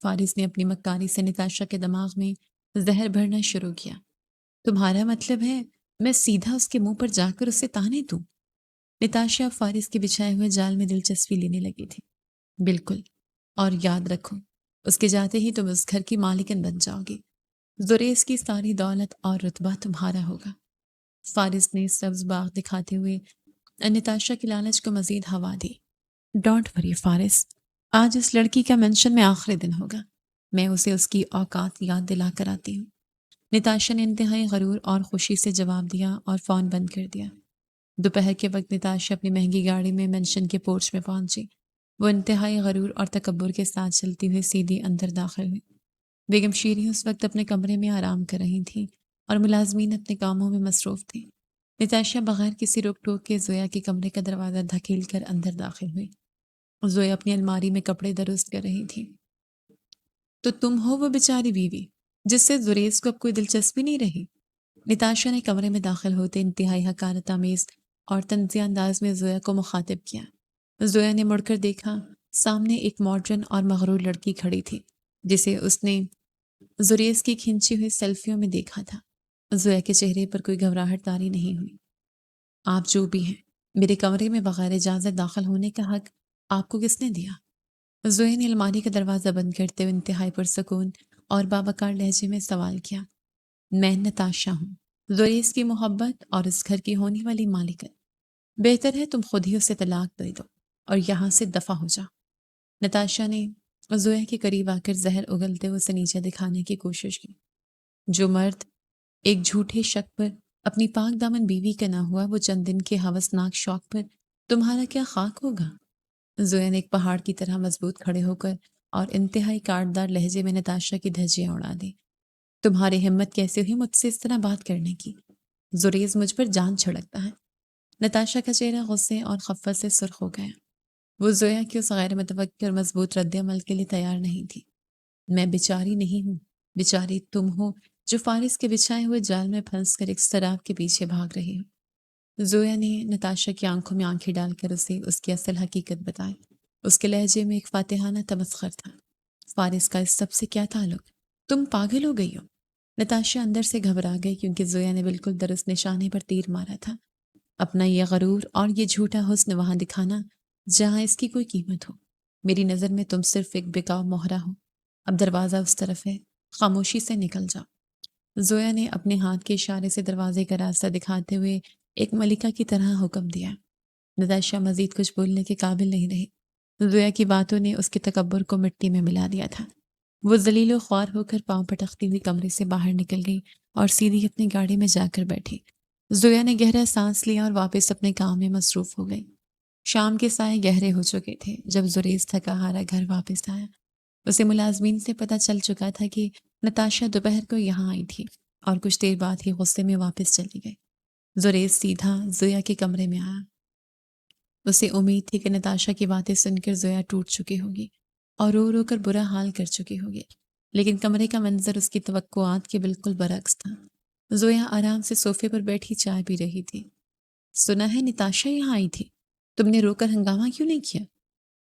فارس نے اپنی مکاری سے نتاشا کے دماغ میں زہر بھرنا شروع کیا۔ تمہارا مطلب ہے میں سیدھا اس کے منہ پر جا کر اسے تانے دوں؟ نتاشا فارس کے بچھائے ہوئے جال میں دلچسپی لینے لگی تھی۔ بالکل، اور یاد رکھو اس کے جاتے ہی تم اس گھر کی مالکن بن جاؤ گی، زریز کی ساری دولت اور رتبہ تمہارا ہوگا۔ فارس نے سبز باغ دکھاتے ہوئے نتاشا کی لالچ کو مزید ہوا دی۔ ڈونٹ وری فارس، آج اس لڑکی کا مینشن میں آخری دن ہوگا، میں اسے اس کی اوقات یاد دلا کر آتی ہوں۔ نتاشا نے انتہائی غرور اور خوشی سے جواب دیا اور فون بند کر دیا۔ دوپہر کے وقت نتاشا اپنی مہنگی گاڑی میں مینشن کے پورچ میں پہنچی۔ وہ انتہائی غرور اور تکبر کے ساتھ چلتی ہوئی سیدھی اندر داخل ہوئی۔ بیگم شیریں اس وقت اپنے کمرے میں آرام کر رہی تھیں اور ملازمین اپنے کاموں میں مصروف تھے۔ نتاشا بغیر کسی روک ٹوک کے زویا کے کمرے کا دروازہ دھکیل کر اندر داخل ہوئی۔ زویا اپنی الماری میں کپڑے درست کر رہی تھی۔ تو تم ہو وہ بیچاری بیوی جس سے زریز کو اب کوئی دلچسپی نہیں رہی؟ نتاشا نے کمرے میں داخل ہوتے انتہائی حقارت آمیز اور طنزیہ انداز میں زویا کو مخاطب کیا۔ زویا نے مڑ کر دیکھا، سامنے ایک ماڈرن اور مغرور لڑکی کھڑی تھی جسے اس نے زریز کی کھنچی ہوئی سیلفیوں میں دیکھا تھا۔ زویا کے چہرے پر کوئی گھبراہٹ طاری نہیں ہوئی۔ آپ جو بھی ہیں، میرے کمرے میں بغیر اجازت داخل ہونے کا حق آپ کو کس نے دیا؟ زویا نے الماری کا دروازہ بند کرتے ہوئے انتہائی پرسکون اور باوقار لہجے میں سوال کیا۔ میں نتاشا ہوں، زریز کی محبت اور اس گھر کی ہونے والی مالکن۔ بہتر ہے تم خود ہی اسے طلاق دے دو اور یہاں سے دفع ہو جا۔ نتاشا نے زویا کے قریب آ کر زہر اگلتے ہوئے اسے نیچے دکھانے کی کوشش کی۔ جو مرد ایک جھوٹے شک پر اپنی پاک دامن بیوی کا نہ ہوا، وہ چند دن کے ہوسناک شوق پر تمہارا کیا خاک ہوگا؟ زویا نے ایک پہاڑ کی طرح مضبوط کھڑے ہو کر اور انتہائی کاٹدار لہجے میں نتاشا کی دھجیاں اڑا دی۔ تمہاری ہمت کیسے ہوئی مجھ سے اس طرح بات کرنے کی؟ زریز مجھ پر جان چھڑکتا ہے۔ نتاشا کا چہرہ غصے اور خفت سے سرخ ہو گیا۔ وہ زویا کی اس غیر متوقع اور مضبوط رد عمل کے لیے تیار نہیں تھی۔ میں بیچاری نہیں ہوں، بیچاری تم ہو جو فارس کے بچھائے ہوئے جال میں پھنس کر ایک سراب کے پیچھے بھاگ رہی ہو۔ زویا نے نتاشا کی آنکھوں میں آنکھیں ڈال کر اسے اس کی اصل حقیقت بتائی۔ اس کے لہجے میں ایک فاتحانہ تمسخر تھا۔ فارس کا اس سب سے کیا تعلق؟ تم پاگل ہو گئی ہو۔ نتاشا اندر سے گھبرا گئی کیونکہ زویا نے بالکل درست نشانے پر تیر مارا تھا۔ اپنا یہ غرور اور یہ جھوٹا حسن وہاں دکھانا جہاں اس کی کوئی قیمت ہو۔ میری نظر میں تم صرف ایک بکاؤ مہرہ ہو۔ اب دروازہ اس طرف ہے، خاموشی سے نکل جاؤ۔ زویا نے اپنے ہاتھ کے اشارے سے دروازے کا راستہ دکھاتے ہوئے ایک ملکہ کی طرح حکم دیا۔ نتاشا مزید کچھ بولنے کے قابل نہیں رہی۔ زویا کی باتوں نے اس کے تکبر کو مٹی میں ملا دیا تھا۔ وہ ذلیل و خوار ہو کر پاؤں پٹکتی ہوئی کمرے سے باہر نکل گئی اور سیدھی اپنی گاڑی میں جا کر بیٹھی۔ زویا نے گہرا سانس لیا اور واپس اپنے کام میں مصروف ہو گئی۔ شام کے سائے گہرے ہو چکے تھے جب زریز تھکا ہارا گھر واپس آیا۔ اسے ملازمین سے پتہ چل چکا تھا کہ نتاشا دوپہر کو یہاں آئی تھی اور کچھ دیر بعد ہی غصے میں واپس چلی گئی۔ زریز سیدھا زویا کے کمرے میں آیا۔ اسے امید تھی کہ نتاشا کی باتیں سن کر زویا ٹوٹ چکی ہوگی اور رو رو کر برا حال کر چکی ہوگی، لیکن کمرے کا منظر اس کی توقعات کے بالکل برعکس تھا۔ زویا آرام سے صوفے پر بیٹھی چائے پی رہی تھی۔ سنا ہے نتاشا یہاں آئی تھی، تم نے رو کر ہنگامہ کیوں نہیں کیا؟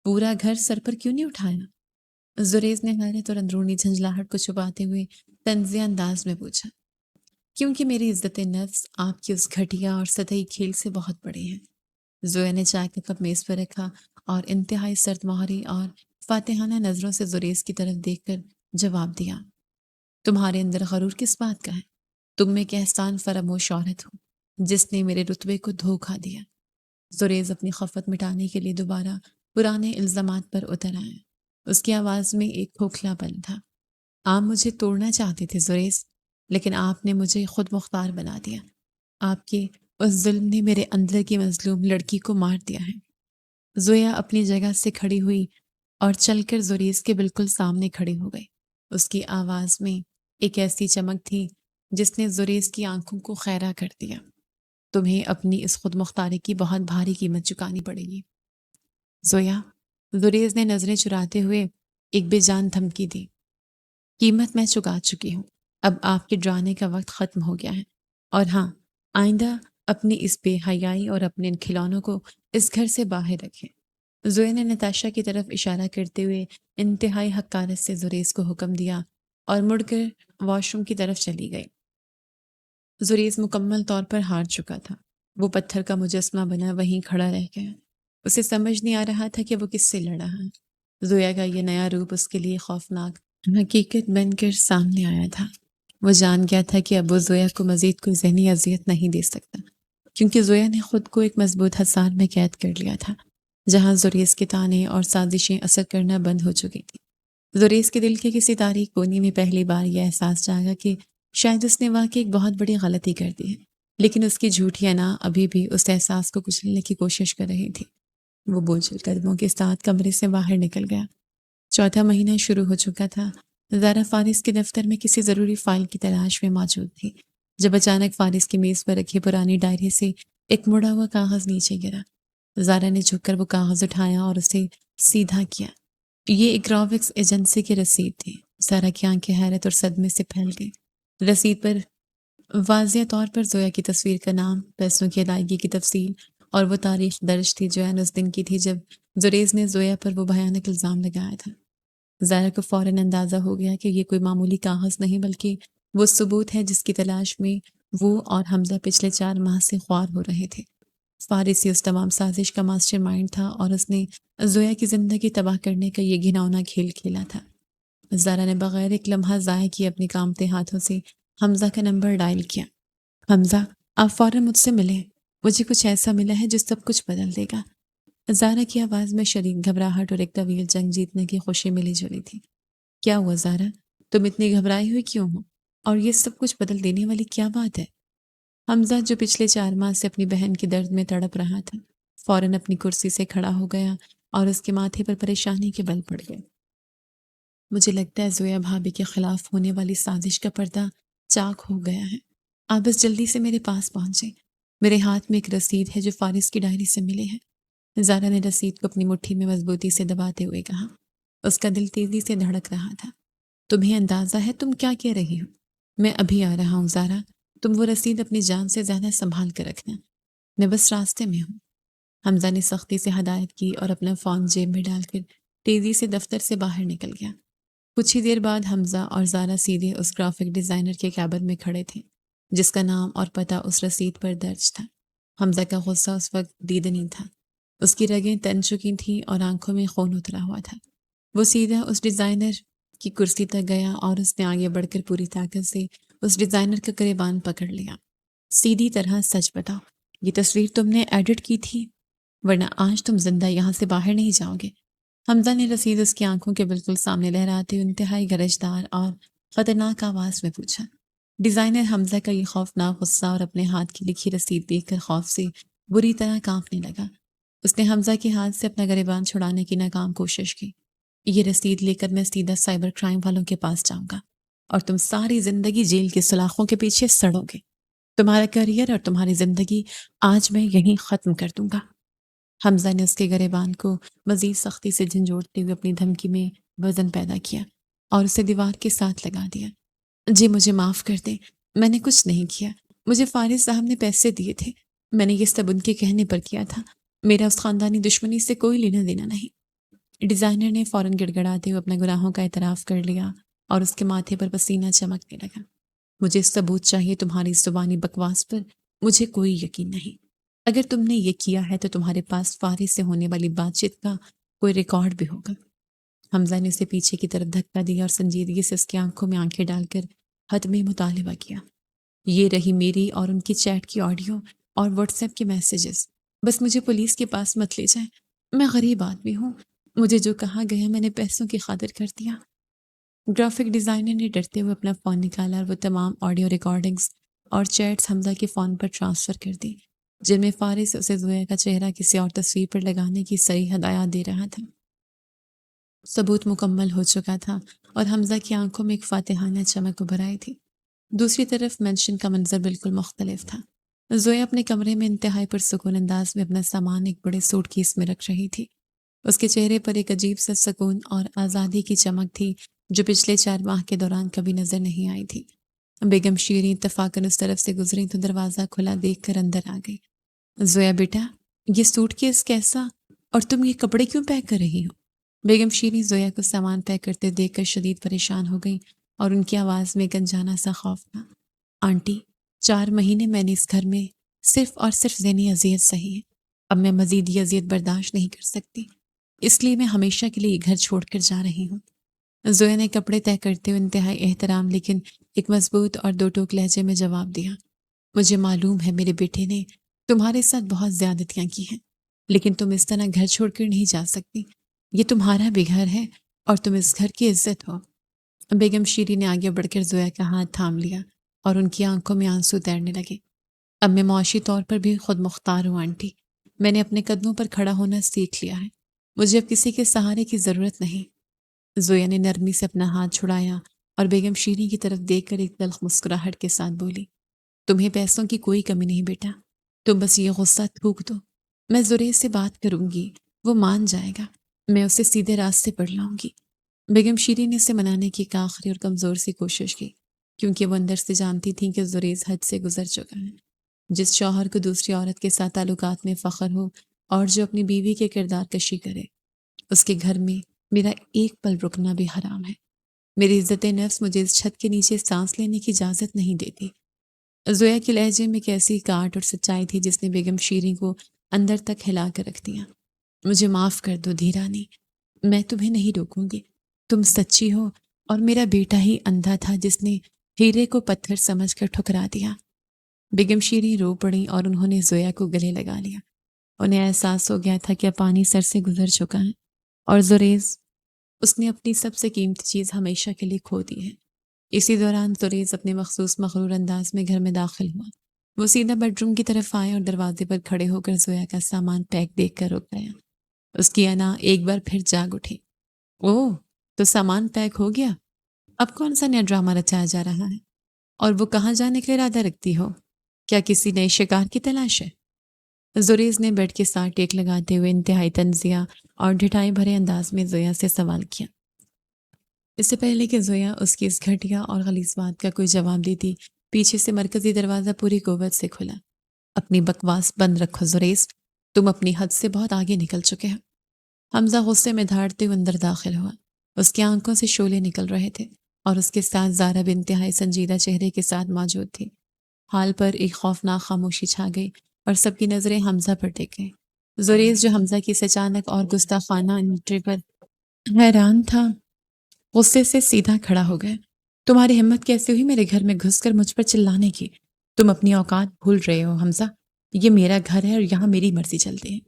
پورا گھر سر پر کیوں نہیں اٹھایا؟ زریز نے حیرت اور اندرونی جھنجھلاہٹ کو چھپاتے ہوئے طنزیہ انداز میں پوچھا۔ کیونکہ میری عزت نفس آپ کی اس گھٹیا اور سطحی کھیل سے بہت بڑی ہے۔ زویا نے چائے کا کپ میز پر رکھا اور انتہائی سرد مہری اور فاتحانہ نظروں سے زریز کی طرف دیکھ کر جواب دیا۔ تمہارے اندر غرور کس بات کا ہے؟ تم میں ایک احسان فراموش عورت ہو جس نے میرے رتبے کو دھوکا دیا۔ زریز اپنی خفت مٹانے کے لیے دوبارہ پرانے الزامات پر اتر آیا۔ اس کی آواز میں ایک کھوکھلا پن تھا۔ آپ مجھے توڑنا چاہتے تھے زریز، لیکن آپ نے مجھے خود مختار بنا دیا۔ آپ کے اس ظلم نے میرے اندر کی مظلوم لڑکی کو مار دیا ہے۔ زویا اپنی جگہ سے کھڑی ہوئی اور چل کر زریز کے بالکل سامنے کھڑی ہو گئی۔ اس کی آواز میں ایک ایسی چمک تھی جس نے زریز کی آنکھوں کو خیرہ کر دیا۔ تمہیں اپنی اس خود مختاری کی بہت بھاری قیمت چکانی پڑے گی۔ زویا، زریز نے نظریں چراتے ہوئے ایک بے جان دھمکی دی۔ قیمت میں چکا چکی ہوں، اب آپ کے ڈرانے کا وقت ختم ہو گیا ہے، اور ہاں، آئندہ اپنی اس بے حیائی اور اپنے ان کھلونوں کو اس گھر سے باہر رکھیں۔ زویا نے نتاشا کی طرف اشارہ کرتے ہوئے انتہائی حقارت سے زریز کو حکم دیا اور مڑ کر واش روم کی طرف چلی گئی۔ زریز مکمل طور پر ہار چکا تھا۔ وہ پتھر کا مجسمہ بنا وہیں کھڑا رہ گیا۔ اسے سمجھ نہیں آ رہا تھا کہ وہ کس سے لڑ رہا ہے۔ زویا کا یہ نیا روپ اس کے لیے خوفناک حقیقت بن کر سامنے آیا تھا۔ وہ جان گیا تھا کہ اب وہ زویا کو مزید کوئی ذہنی اذیت نہیں دے سکتا، کیونکہ زویا نے خود کو ایک مضبوط حصار میں قید کر لیا تھا جہاں زریز کے طعنے اور سازشیں اثر کرنا بند ہو چکی تھی۔ زریز کے دل کے کسی تاریک کونے میں پہلی بار یہ احساس جاگا کہ شاید اس نے واقعی ایک بہت بڑی غلطی کر دی ہے، لیکن اس کی جھوٹی انا ابھی بھی اس احساس کو کچلنے کی کوشش کر رہی تھی۔ وہ بوجھل قدموں کے ساتھ کمرے سے باہر نکل گیا۔ چوتھا مہینہ شروع ہو چکا تھا۔ زارا فارس کے دفتر میں کسی ضروری فائل کی تلاش میں موجود تھی جب اچانک فارس کی میز پر رکھی پرانی ڈائری سے ایک مڑا ہوا کاغذ نیچے گرا۔ زارا نے جھک کر وہ کاغذ اٹھایا اور اسے سیدھا کیا۔ یہ ایک گرافکس ایجنسی کی رسید تھی۔ زارا کی آنکھیں حیرت اور صدمے سے پھیل گئی۔ رسید پر واضح طور پر زویا کی تصویر کا نام، پیسوں کی ادائیگی کی تفصیل اور وہ تاریخ درج تھی جو عین اس دن کی تھی جب زریز نے زویا پر وہ بھیانک الزام لگایا تھا۔ زارا کو فوراً اندازہ ہو گیا کہ یہ کوئی معمولی کاغذ نہیں بلکہ وہ ثبوت ہے جس کی تلاش میں وہ اور حمزہ پچھلے 4 ماہ سے خوار ہو رہے تھے۔ فارسی اس تمام سازش کا ماسٹر مائنڈ تھا اور اس نے زویا کی زندگی تباہ کرنے کا یہ گھناؤنا کھیل کھیلا تھا۔ زارا نے بغیر ایک لمحہ ضائع کیے اپنے کامتے ہاتھوں سے حمزہ کا نمبر ڈائل کیا۔ حمزہ، آپ فوراً مجھ سے ملیں، مجھے کچھ ایسا ملا ہے جو سب کچھ بدل دے گا۔ زارا کی آواز میں شدید گھبراہٹ اور ایک طویل جنگ جیتنے کی خوشی ملی جلی تھی۔ کیا ہوا زارا؟ تم اتنی گھبرائی ہوئی کیوں ہو؟ اور یہ سب کچھ بدل دینے والی کیا بات ہے؟ حمزہ جو پچھلے 4 ماہ سے اپنی بہن کے درد میں تڑپ رہا تھا، فوراً اپنی کرسی سے کھڑا ہو گیا اور اس کے ماتھے پر پریشانی کے بل پڑ گئے۔ مجھے لگتا ہے زویا بھابھی کے خلاف ہونے والی سازش کا پردہ چاک ہو گیا ہے۔ آپ بس جلدی سے میرے پاس پہنچیں۔ میرے ہاتھ میں ایک رسید ہے جو فارس کی ڈائری سے ملی ہے۔ زارا نے رسید کو اپنی مٹھی میں مضبوطی سے دباتے ہوئے کہا۔ اس کا دل تیزی سے دھڑک رہا تھا۔ تمہیں اندازہ ہے تم کیا کہہ رہی ہو؟ میں ابھی آ رہا ہوں زارا، تم وہ رسید اپنی جان سے زیادہ سنبھال کر رکھنا، میں بس راستے میں ہوں۔ حمزہ نے سختی سے ہدایت کی اور اپنا فون جیب میں ڈال کر تیزی سے دفتر سے باہر نکل گیا۔ کچھ ہی دیر بعد حمزہ اور زارا سیدھے اس گرافک ڈیزائنر کے کیبن میں کھڑے تھے جس کا نام اور پتہ اس رسید پر درج تھا۔ حمزہ کا غصہ اس وقت دیدنی تھا۔ اس کی رگیں تن چکی تھیں اور آنکھوں میں خون اترا ہوا تھا۔ وہ سیدھا اس ڈیزائنر کی کرسی تک گیا اور اس نے آگے بڑھ کر پوری طاقت سے اس ڈیزائنر کا گریبان پکڑ لیا۔ سیدھی طرح سچ بتاؤ، یہ تصویر تم نے ایڈٹ کی تھی؟ ورنہ آج تم زندہ یہاں سے باہر نہیں جاؤ گے۔ حمزہ نے رسید اس کی آنکھوں کے بالکل سامنے لہراتے ہوئے انتہائی گرجدار اور خطرناک آواز میں پوچھا۔ ڈیزائنر حمزہ کا یہ خوفناک غصہ اور اپنے ہاتھ کی لکھی رسید دیکھ کر خوف سے بری طرح کانپنے لگا۔ اس نے حمزہ کے ہاتھ سے اپنا گریبان چھڑانے کی ناکام کوشش کی۔ یہ رسید لے کر میں سیدھا سائبر کرائم والوں کے پاس جاؤں گا اور تم ساری زندگی جیل کے سلاخوں کے پیچھے سڑو گے۔ تمہارا کیریئر اور تمہاری زندگی آج میں یہیں ختم کر دوں گا۔ حمزہ نے اس کے گریبان کو مزید سختی سے جھنجھوڑتے ہوئے اپنی دھمکی میں وزن پیدا کیا اور اسے دیوار کے ساتھ لگا دیا۔ جی مجھے معاف کر دیں، میں نے کچھ نہیں کیا۔ مجھے فارس صاحب نے پیسے دیے تھے، میں نے یہ سب ان کے کہنے پر کیا تھا۔ میرا اس خاندانی دشمنی سے کوئی لینا دینا نہیں۔ ڈیزائنر نے فوراً گڑ گڑاتے ہوئے اپنے گناہوں کا اعتراف کر لیا اور اس کے ماتھے پر پسینہ چمکنے لگا۔ مجھے ثبوت چاہیے، تمہاری زبانی بکواس پر مجھے کوئی یقین نہیں۔ اگر تم نے یہ کیا ہے تو تمہارے پاس فارس سے ہونے والی بات چیت کا کوئی ریکارڈ بھی ہوگا۔ حمزہ نے اسے پیچھے کی طرف دھکا دیا اور سنجیدگی سے اس کی آنکھوں میں آنکھیں ڈال کر حتمی مطالبہ کیا۔ یہ رہی میری اور ان کی چیٹ کی آڈیو اور واٹس ایپ کے میسیجز۔ بس مجھے پولیس کے پاس مت لے جائیں، میں غریب آدمی ہوں، مجھے جو کہا گیا میں نے پیسوں کی خاطر کر دیا۔ گرافک ڈیزائنر نے ڈرتے ہوئے اپنا فون نکالا اور وہ تمام آڈیو ریکارڈنگز اور چیٹس حمزہ کے فون پر ٹرانسفر کر دی جن میں فارس اسے زویا کا چہرہ کسی اور تصویر پر لگانے کی صحیح ہدایات دے رہا تھا۔ ثبوت مکمل ہو چکا تھا اور حمزہ کی آنکھوں میں ایک فاتحانہ چمک ابھر آئی تھی۔ دوسری طرف مینشن کا منظر بالکل مختلف تھا۔ زویا اپنے کمرے میں انتہائی پرسکون انداز میں اپنا سامان ایک بڑے سوٹ کیس میں رکھ رہی تھی۔ اس کے چہرے پر ایک عجیب سا سکون اور آزادی کی چمک تھی جو پچھلے 4 ماہ کے دوران کبھی نظر نہیں آئی تھی۔ بیگم شیریں اتفاقاً اس طرف سے گزری تو دروازہ کھلا دیکھ کر اندر آ گئی۔ زویا بیٹا، یہ سوٹ کیس کیسا اور تم یہ کپڑے کیوں پیک کر رہی ہو؟ بیگم شیریں زویا کو سامان پیک کرتے دیکھ کر شدید پریشان ہو گئی اور ان کی آواز میں گنجانا سا خوف تھا۔ آنٹی، 4 مہینے میں نے اس گھر میں صرف اور صرف ذہنی اذیت سہی ہے۔ اب میں مزید یہ اذیت برداشت نہیں کر سکتی، اس لیے میں ہمیشہ کے لیے یہ گھر چھوڑ کر جا رہی ہوں۔ زویا نے کپڑے طے کرتے ہوئے انتہائی احترام لیکن ایک مضبوط اور 2 ٹوک لہجے میں جواب دیا۔ مجھے معلوم ہے میرے بیٹے نے تمہارے ساتھ بہت زیادتیاں کی ہیں، لیکن تم اس طرح گھر چھوڑ کر نہیں جا سکتی۔ یہ تمہارا بھی گھر ہے اور تم اس گھر کی عزت ہو۔ بیگم شیری نے آگے بڑھ کر زویا کا ہاتھ تھام لیا اور ان کی آنکھوں میں آنسو تیرنے لگے۔ اب میں معاشی طور پر بھی خود مختار ہوں آنٹی، میں نے اپنے قدموں پر کھڑا ہونا سیکھ لیا ہے، مجھے اب کسی کے سہارے کی ضرورت نہیں۔ زویا نے نرمی سے اپنا ہاتھ چھڑایا اور بیگم شیری کی طرف دیکھ کر ایک تلخ مسکراہٹ کے ساتھ بولی، تمہیں پیسوں کی کوئی کمی نہیں بیٹا، تم بس یہ غصہ تھوک دو، میں زریز سے بات کروں گی، وہ مان جائے گا، میں اسے سیدھے راستے پر لاؤں گی۔ بیگم شیری نے اسے منانے کی ایک آخری اور کمزور سی کوشش کی، کیونکہ وہ اندر سے جانتی تھیں کہ زریز حد سے گزر چکا ہے۔ جس شوہر کو دوسری عورت کے ساتھ تعلقات میں فخر ہو اور جو اپنی بیوی کے کردار کشی کرے، اس کے گھر میں میرا ایک پل رکنا بھی حرام ہے۔ میری عزت نفس مجھے اس چھت کے نیچے سانس لینے کی اجازت نہیں دیتی۔ زویا کے لہجے میں ایک ایسی کاٹ اور سچائی تھی جس نے بیگم شیری کو اندر تک ہلا کر رکھ دیا۔ مجھے معاف کر دو دھیرانی، میں تمہیں نہیں روکوں گی، تم سچی ہو اور میرا بیٹا ہی اندھا تھا جس نے ہیرے کو پتھر سمجھ کر ٹھکرا دیا۔ بیگم شیری رو پڑی اور انہوں نے زویا کو گلے لگا لیا۔ انہیں احساس ہو گیا تھا کہ اب پانی سر سے گزر چکا ہے اور زریز، اس نے اپنی سب سے قیمتی چیز ہمیشہ کے لیے کھو دی ہے۔ اسی دوران زریز اپنے مخصوص مغرور انداز میں گھر میں داخل ہوا۔ وہ سیدھا بیڈ روم کی طرف آیا اور دروازے پر کھڑے ہو کر زویا کا سامان پیک دیکھ کر رک گیا۔ اس کی انا ایک بار پھر جاگ اٹھی۔ اوہ، تو سامان پیک ہو گیا؟ اب کون سا نیا ڈرامہ رچایا جا رہا ہے؟ اور وہ کہاں جانے کا ارادہ رکھتی ہو؟ کیا کسی نئے شکار کی تلاش ہے؟ زریز نے بیڈ کے ساتھ ٹیک لگاتے ہوئے انتہائی طنزیہ اور ڈھٹائی بھرے انداز میں زویا سے سوال کیا۔ اس سے پہلے کہ زویا اس کی اس گھٹیا اور غلیظ بات کا کوئی جواب دیتی، پیچھے سے مرکزی دروازہ پوری قوت سے کھلا۔ اپنی بکواس بند رکھو زریز، تم اپنی حد سے بہت آگے نکل چکے ہو۔ حمزہ غصے میں دھاڑتے ہوئے اندر داخل ہوا۔ اس کی آنکھوں سے شعلے نکل رہے تھے اور اس کے ساتھ زارا بھی انتہائی سنجیدہ چہرے کے ساتھ موجود تھی۔ حال پر ایک خوفناک خاموشی چھا گئی اور سب کی نظریں حمزہ پر ٹک گئیں۔ زریز جو حمزہ کی اس اچانک اور گستاخانہ انٹری پر حیران تھا، غصے سے سیدھا کھڑا ہو گیا۔ تمہاری ہمت کیسے ہوئی میرے گھر میں گھس کر مجھ پر چلانے کی؟ تم اپنی اوقات بھول رہے ہو حمزہ، یہ میرا گھر ہے اور یہاں میری مرضی چلتی ہے۔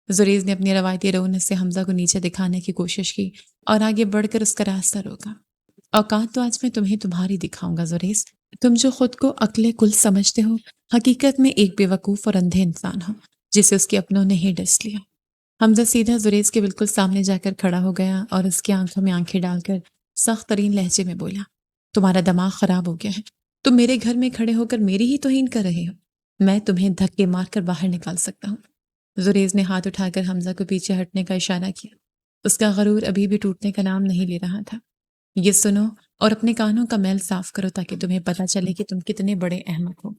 زریز نے اپنی روایتی رونق سے حمزہ کو نیچے دکھانے کی کوشش کی اور آگے بڑھ کر اس کا راستہ روکا۔ اوقات تو آج میں تمہیں تمہاری دکھاؤں گا زریز، تم جو خود کو عقل کل سمجھتے ہو، حقیقت میں ایک بے وقوف اور اندھے انسان ہو جسے اس کے اپنوں نے ہی ڈس لیا۔ حمزہ سیدھا زریز کے بالکل سامنے جا کر کھڑا ہو گیا اور اس کی آنکھوں میں آنکھیں ڈال کر سخت ترین لہجے میں بولا، تمہارا دماغ خراب ہو گیا ہے، تم میرے گھر میں کھڑے ہو کر میری ہی توہین کر رہے ہو، میں تمہیں دھکے مار کر باہر نکال سکتا ہوں۔ زریز نے ہاتھ اٹھا کر حمزہ کو پیچھے ہٹنے کا اشارہ کیا۔ اس کا غرور ابھی بھی ٹوٹنے کا نام نہیں لے رہا تھا۔ یہ سنو اور اپنے کانوں کا میل صاف کرو تاکہ تمہیں پتہ چلے کہ تم کتنے بڑے احمق ہو۔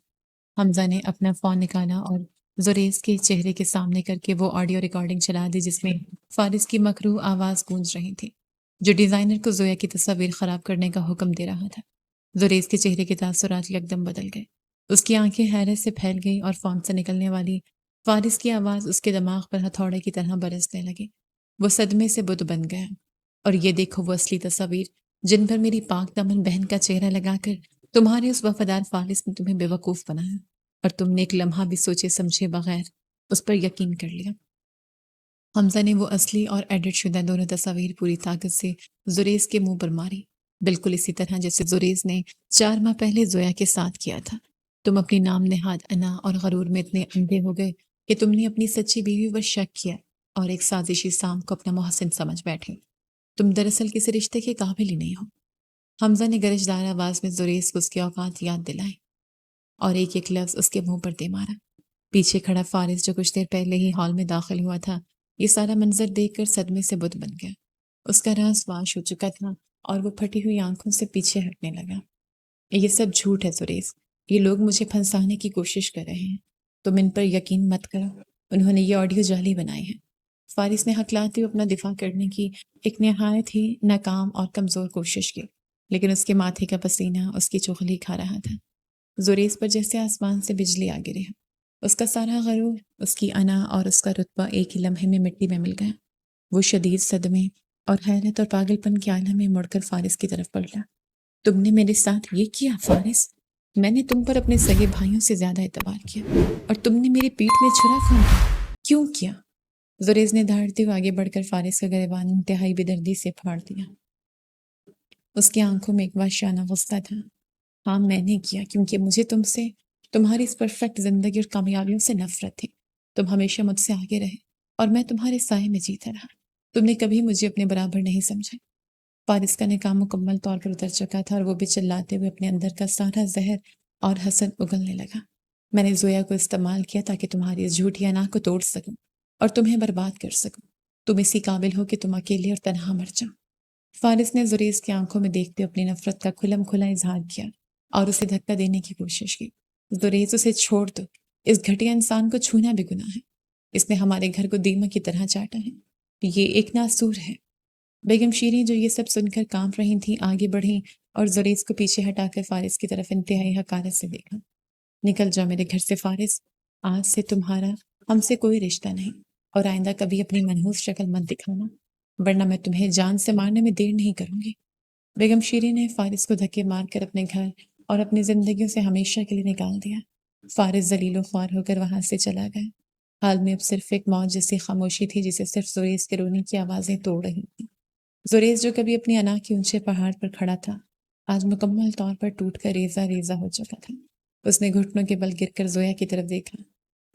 حمزہ نے اپنا فون نکالا اور زریز کے چہرے کے سامنے کر کے وہ آڈیو ریکارڈنگ چلا دی جس میں فارس کی مکروہ آواز گونج رہی تھی، جو ڈیزائنر کو زویا کی تصویر خراب کرنے کا حکم دے رہا تھا۔ زریز کے چہرے کے تاثرات یکدم بدل گئے۔ اس کی آنکھیں حیرت سے پھیل گئیں اور فون سے نکلنے والی فارس کی آواز اس کے دماغ پر ہتھوڑے کی طرح برسنے لگی۔ وہ صدمے سے بت بن گیا۔ اور یہ دیکھو وہ اصلی تصاویر جن پر میری پاک دامن بہن کا چہرہ لگا کر تمہارے اس وفادار فارس نے تمہیں بے وقوف بنایا اور تم نے ایک لمحہ بھی سوچے سمجھے بغیر اس پر یقین کر لیا۔ حمزہ نے وہ اصلی اور ایڈٹ شدہ دونوں تصاویر پوری طاقت سے زریز کے منہ پر ماری، بالکل اسی طرح جیسے زریز نے 4 ماہ پہلے زویا کے ساتھ کیا تھا۔ تم اپنی نام نہاد انا اور غرور میں اتنے اندھے ہو گئے کہ تم نے اپنی سچی بیوی پر شک کیا اور ایک سازشی سام کو اپنا محسن سمجھ بیٹھے۔ تم دراصل کسی رشتے کے قابل ہی نہیں ہو۔ حمزہ نے گرجدار آواز میں زریز کو اس کی اوقات یاد دلائی اور ایک ایک لفظ اس کے منہ پر دے مارا۔ پیچھے کھڑا فارس جو کچھ دیر پہلے ہی ہال میں داخل ہوا تھا، یہ سارا منظر دیکھ کر صدمے سے بت بن گیا۔ اس کا راز فاش ہو چکا تھا اور وہ پھٹی ہوئی آنکھوں سے پیچھے ہٹنے لگا۔ یہ سب جھوٹ ہے زریز، یہ لوگ مجھے پھنسانے کی کوشش کر رہے ہیں، تم ان پر یقین مت کرو، انہوں نے یہ آڈیو جعلی بنائے ہیں۔ فارس نے ہکلاتے ہوئے اپنا دفاع کرنے کی ایک نہایت ہی ناکام اور کمزور کوشش کی، لیکن اس کے ماتھے کا پسینہ اس کی چغلی کھا رہا تھا۔ زریز پر جیسے آسمان سے بجلی آ گری۔ اس کا سارا غرور، اس کی انا اور اس کا رتبہ ایک ہی لمحے میں مٹی میں مل گیا۔ وہ شدید صدمے اور حیرت اور پاگل پن کے عالم میں مڑ کر فارس کی طرف پلٹا۔ تم نے میرے ساتھ یہ کیا فارس؟ میں نے تم پر اپنے سگے بھائیوں سے زیادہ اعتبار کیا اور تم نے میری پیٹھ میں چھرا پھونکا، کیوں کیا؟ زریز نے دھاڑتے ہوئے آگے بڑھ کر فارس کا گریبان انتہائی بے سے پھاڑ دیا۔ اس کی آنکھوں میں ایک وحشیانہ غصہ تھا۔ ہاں میں نے کیا، کیونکہ مجھے تم سے، تمہاری اس پرفیکٹ زندگی اور کامیابیوں سے نفرت تھی۔ تم ہمیشہ مجھ سے آگے رہے اور میں تمہارے سائے میں جیتا رہا۔ تم نے کبھی مجھے اپنے برابر نہیں سمجھا۔ فارس کا نکاح مکمل طور پر اتر چکا تھا اور وہ بھی چلاتے ہوئے اپنے اندر کا سارا زہر اور حسد اگلنے لگا۔ میں نے زویا کو استعمال کیا تاکہ تمہاری اس جھوٹی انا کو توڑ سکوں اور تمہیں برباد کر سکوں۔ تم اسی قابل ہو کہ تم اکیلے اور تنہا مر جاؤ۔ فارس نے زریز کی آنکھوں میں دیکھتے اپنی نفرت کا کھلم کھلا اظہار کیا اور اسے دھکا دینے کی کوشش کی۔ زریز، اسے چھوڑ دو۔ اس گھٹیا انسان کو چھونا بھی گناہ ہے۔ اس نے ہمارے گھر کو دیمک کی طرح چاٹا ہے۔ یہ ایک ناسور ہے۔ بیگم شیریں جو یہ سب سن کر کانپ رہی تھیں آگے بڑھیں اور زریز کو پیچھے ہٹا کر فارس کی طرف انتہائی حقارت سے دیکھا۔ نکل جاؤ میرے گھر سے فارس۔ آج سے تمہارا ہم سے کوئی رشتہ نہیں، اور آئندہ کبھی اپنی منحوس شکل مت دکھانا، ورنہ میں تمہیں جان سے مارنے میں دیر نہیں کروں گی۔ بیگم شیریں نے فارس کو دھکے مار کر اپنے گھر اور اپنی زندگیوں سے ہمیشہ کے لیے نکال دیا۔ فارس ذلیل و خوار ہو کر وہاں سے چلا گیا۔ حال میں اب صرف ایک موت جیسی خاموشی تھی جسے صرف زریز کے رونے کی آوازیں توڑ رہی تھیں۔ زریز جو کبھی اپنی انا کے اونچے پہاڑ پر کھڑا تھا، آج مکمل طور پر ٹوٹ کر ریزہ ریزہ ہو چکا تھا۔ اس نے گھٹنوں کے بل گر کر زویا کی طرف دیکھا۔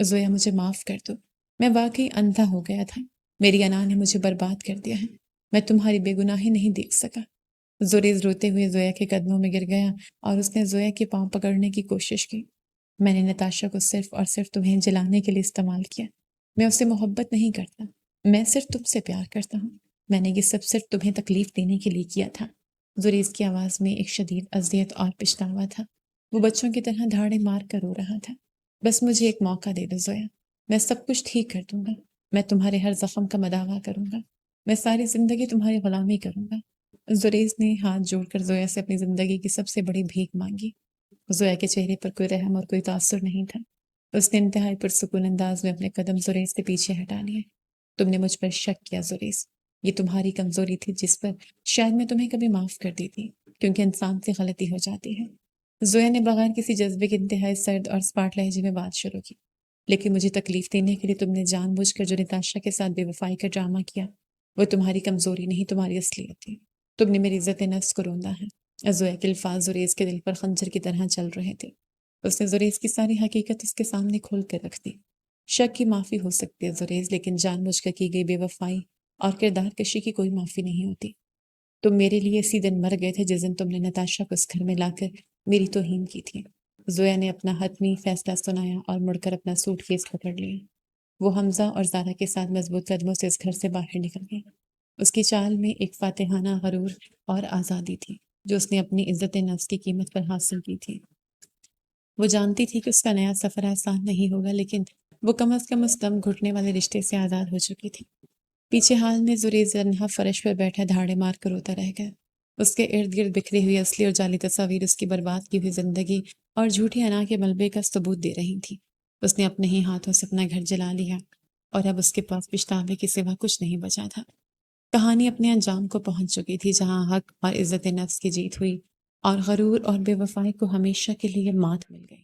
زویا، مجھے معاف کر دو۔ میں واقعی اندھا ہو گیا تھا۔ میری انا نے مجھے برباد کر دیا ہے۔ میں تمہاری بے گناہی نہیں دیکھ سکا۔ زریز روتے ہوئے زویا کے قدموں میں گر گیا اور اس نے زویا کے پاؤں پکڑنے کی کوشش کی۔ میں نے نتاشا کو صرف اور صرف تمہیں جلانے کے لیے استعمال کیا۔ میں اسے محبت نہیں کرتا، میں صرف تم سے پیار کرتا ہوں۔ میں نے یہ سب صرف تمہیں تکلیف دینے کے لیے کیا تھا۔ زریز کی آواز میں ایک شدید اذیت اور پچھتاوا تھا۔ وہ بچوں کی طرح دھاڑے مار کر رو رہا تھا۔ بس مجھے ایک موقع دے دو زویا، میں سب کچھ ٹھیک کر دوں گا۔ میں تمہارے ہر زخم کا مداوع کروں گا۔ میں ساری زندگی تمہاری غلامی کروں گا۔ زریز نے ہاتھ جوڑ کر زویا سے اپنی زندگی کی سب سے بڑی بھیک مانگی۔ زویا کے چہرے پر کوئی رحم اور کوئی تاثر نہیں تھا۔ اس نے انتہائی پرسکون انداز میں اپنے قدم زریز کے پیچھے ہٹا لیے۔ تم نے مجھ پر شک کیا زریز، یہ تمہاری کمزوری تھی جس پر شاید میں تمہیں کبھی معاف کر دیتی، کیونکہ انسان سے غلطی ہو جاتی ہے۔ زویا نے بغیر کسی جذبے کے انتہائی سرد اور اسپاٹ لہجے میں بات شروع کی۔ لیکن مجھے تکلیف دینے کے لیے تم نے جان بوجھ کر جو نتاشا کے ساتھ بے وفائی کا ڈرامہ کیا، وہ تمہاری کمزوری نہیں، تمہاری اصلیت تھی۔ تم نے میری عزت نفس کو روندا ہے۔ زویا کے الفاظ زریز کے دل پر خنجر کی طرح چل رہے تھے۔ اس نے زریز کی ساری حقیقت اس کے سامنے کھول کر رکھ دی۔ شک کی معافی ہو سکتی ہے زریز، لیکن جان بوجھ کر کی گئی بے وفائی اور کردار کشی کی کوئی معافی نہیں ہوتی۔ تم میرے لیے اسی دن مر گئے تھے جس دن تم نے نتاشا کو اس گھر میں لا کر میری توہین کی تھی۔ زویا نے اپنا حتمی فیصلہ سنایا اور مڑ کر اپنا سوٹ کیس پکڑ لیا۔ وہ حمزہ اور زارا کے ساتھ مضبوط قدموں سے اس گھر سے باہر نکل گئی۔ اس کی چال میں ایک فاتحانہ غرور اور آزادی تھی جو اس نے اپنی عزت نفس کی قیمت پر حاصل کی تھی۔ وہ جانتی تھی کہ اس کا نیا سفر آسان نہیں ہوگا، لیکن وہ کم از کم اس دم گھٹنے والے رشتے سے آزاد ہو چکی تھی۔ پیچھے حال میں زریز زنہا فرش پر بیٹھا دھاڑے مار کر روتا رہ گیا۔ اس کے ارد گرد بکھری ہوئی اصلی اور جعلی تصاویر اس کی برباد کی ہوئی زندگی اور جھوٹی انا کے ملبے کا ثبوت دے رہی تھی۔ اس نے اپنے ہی ہاتھوں سے اپنا گھر جلا لیا اور اب اس کے پاس پچھتاوے کے سوا کچھ نہیں بچا تھا۔ کہانی اپنے انجام کو پہنچ چکی تھی، جہاں حق اور عزت نفس کی جیت ہوئی اور غرور اور بے وفائی کو ہمیشہ کے لیے مات مل گئی۔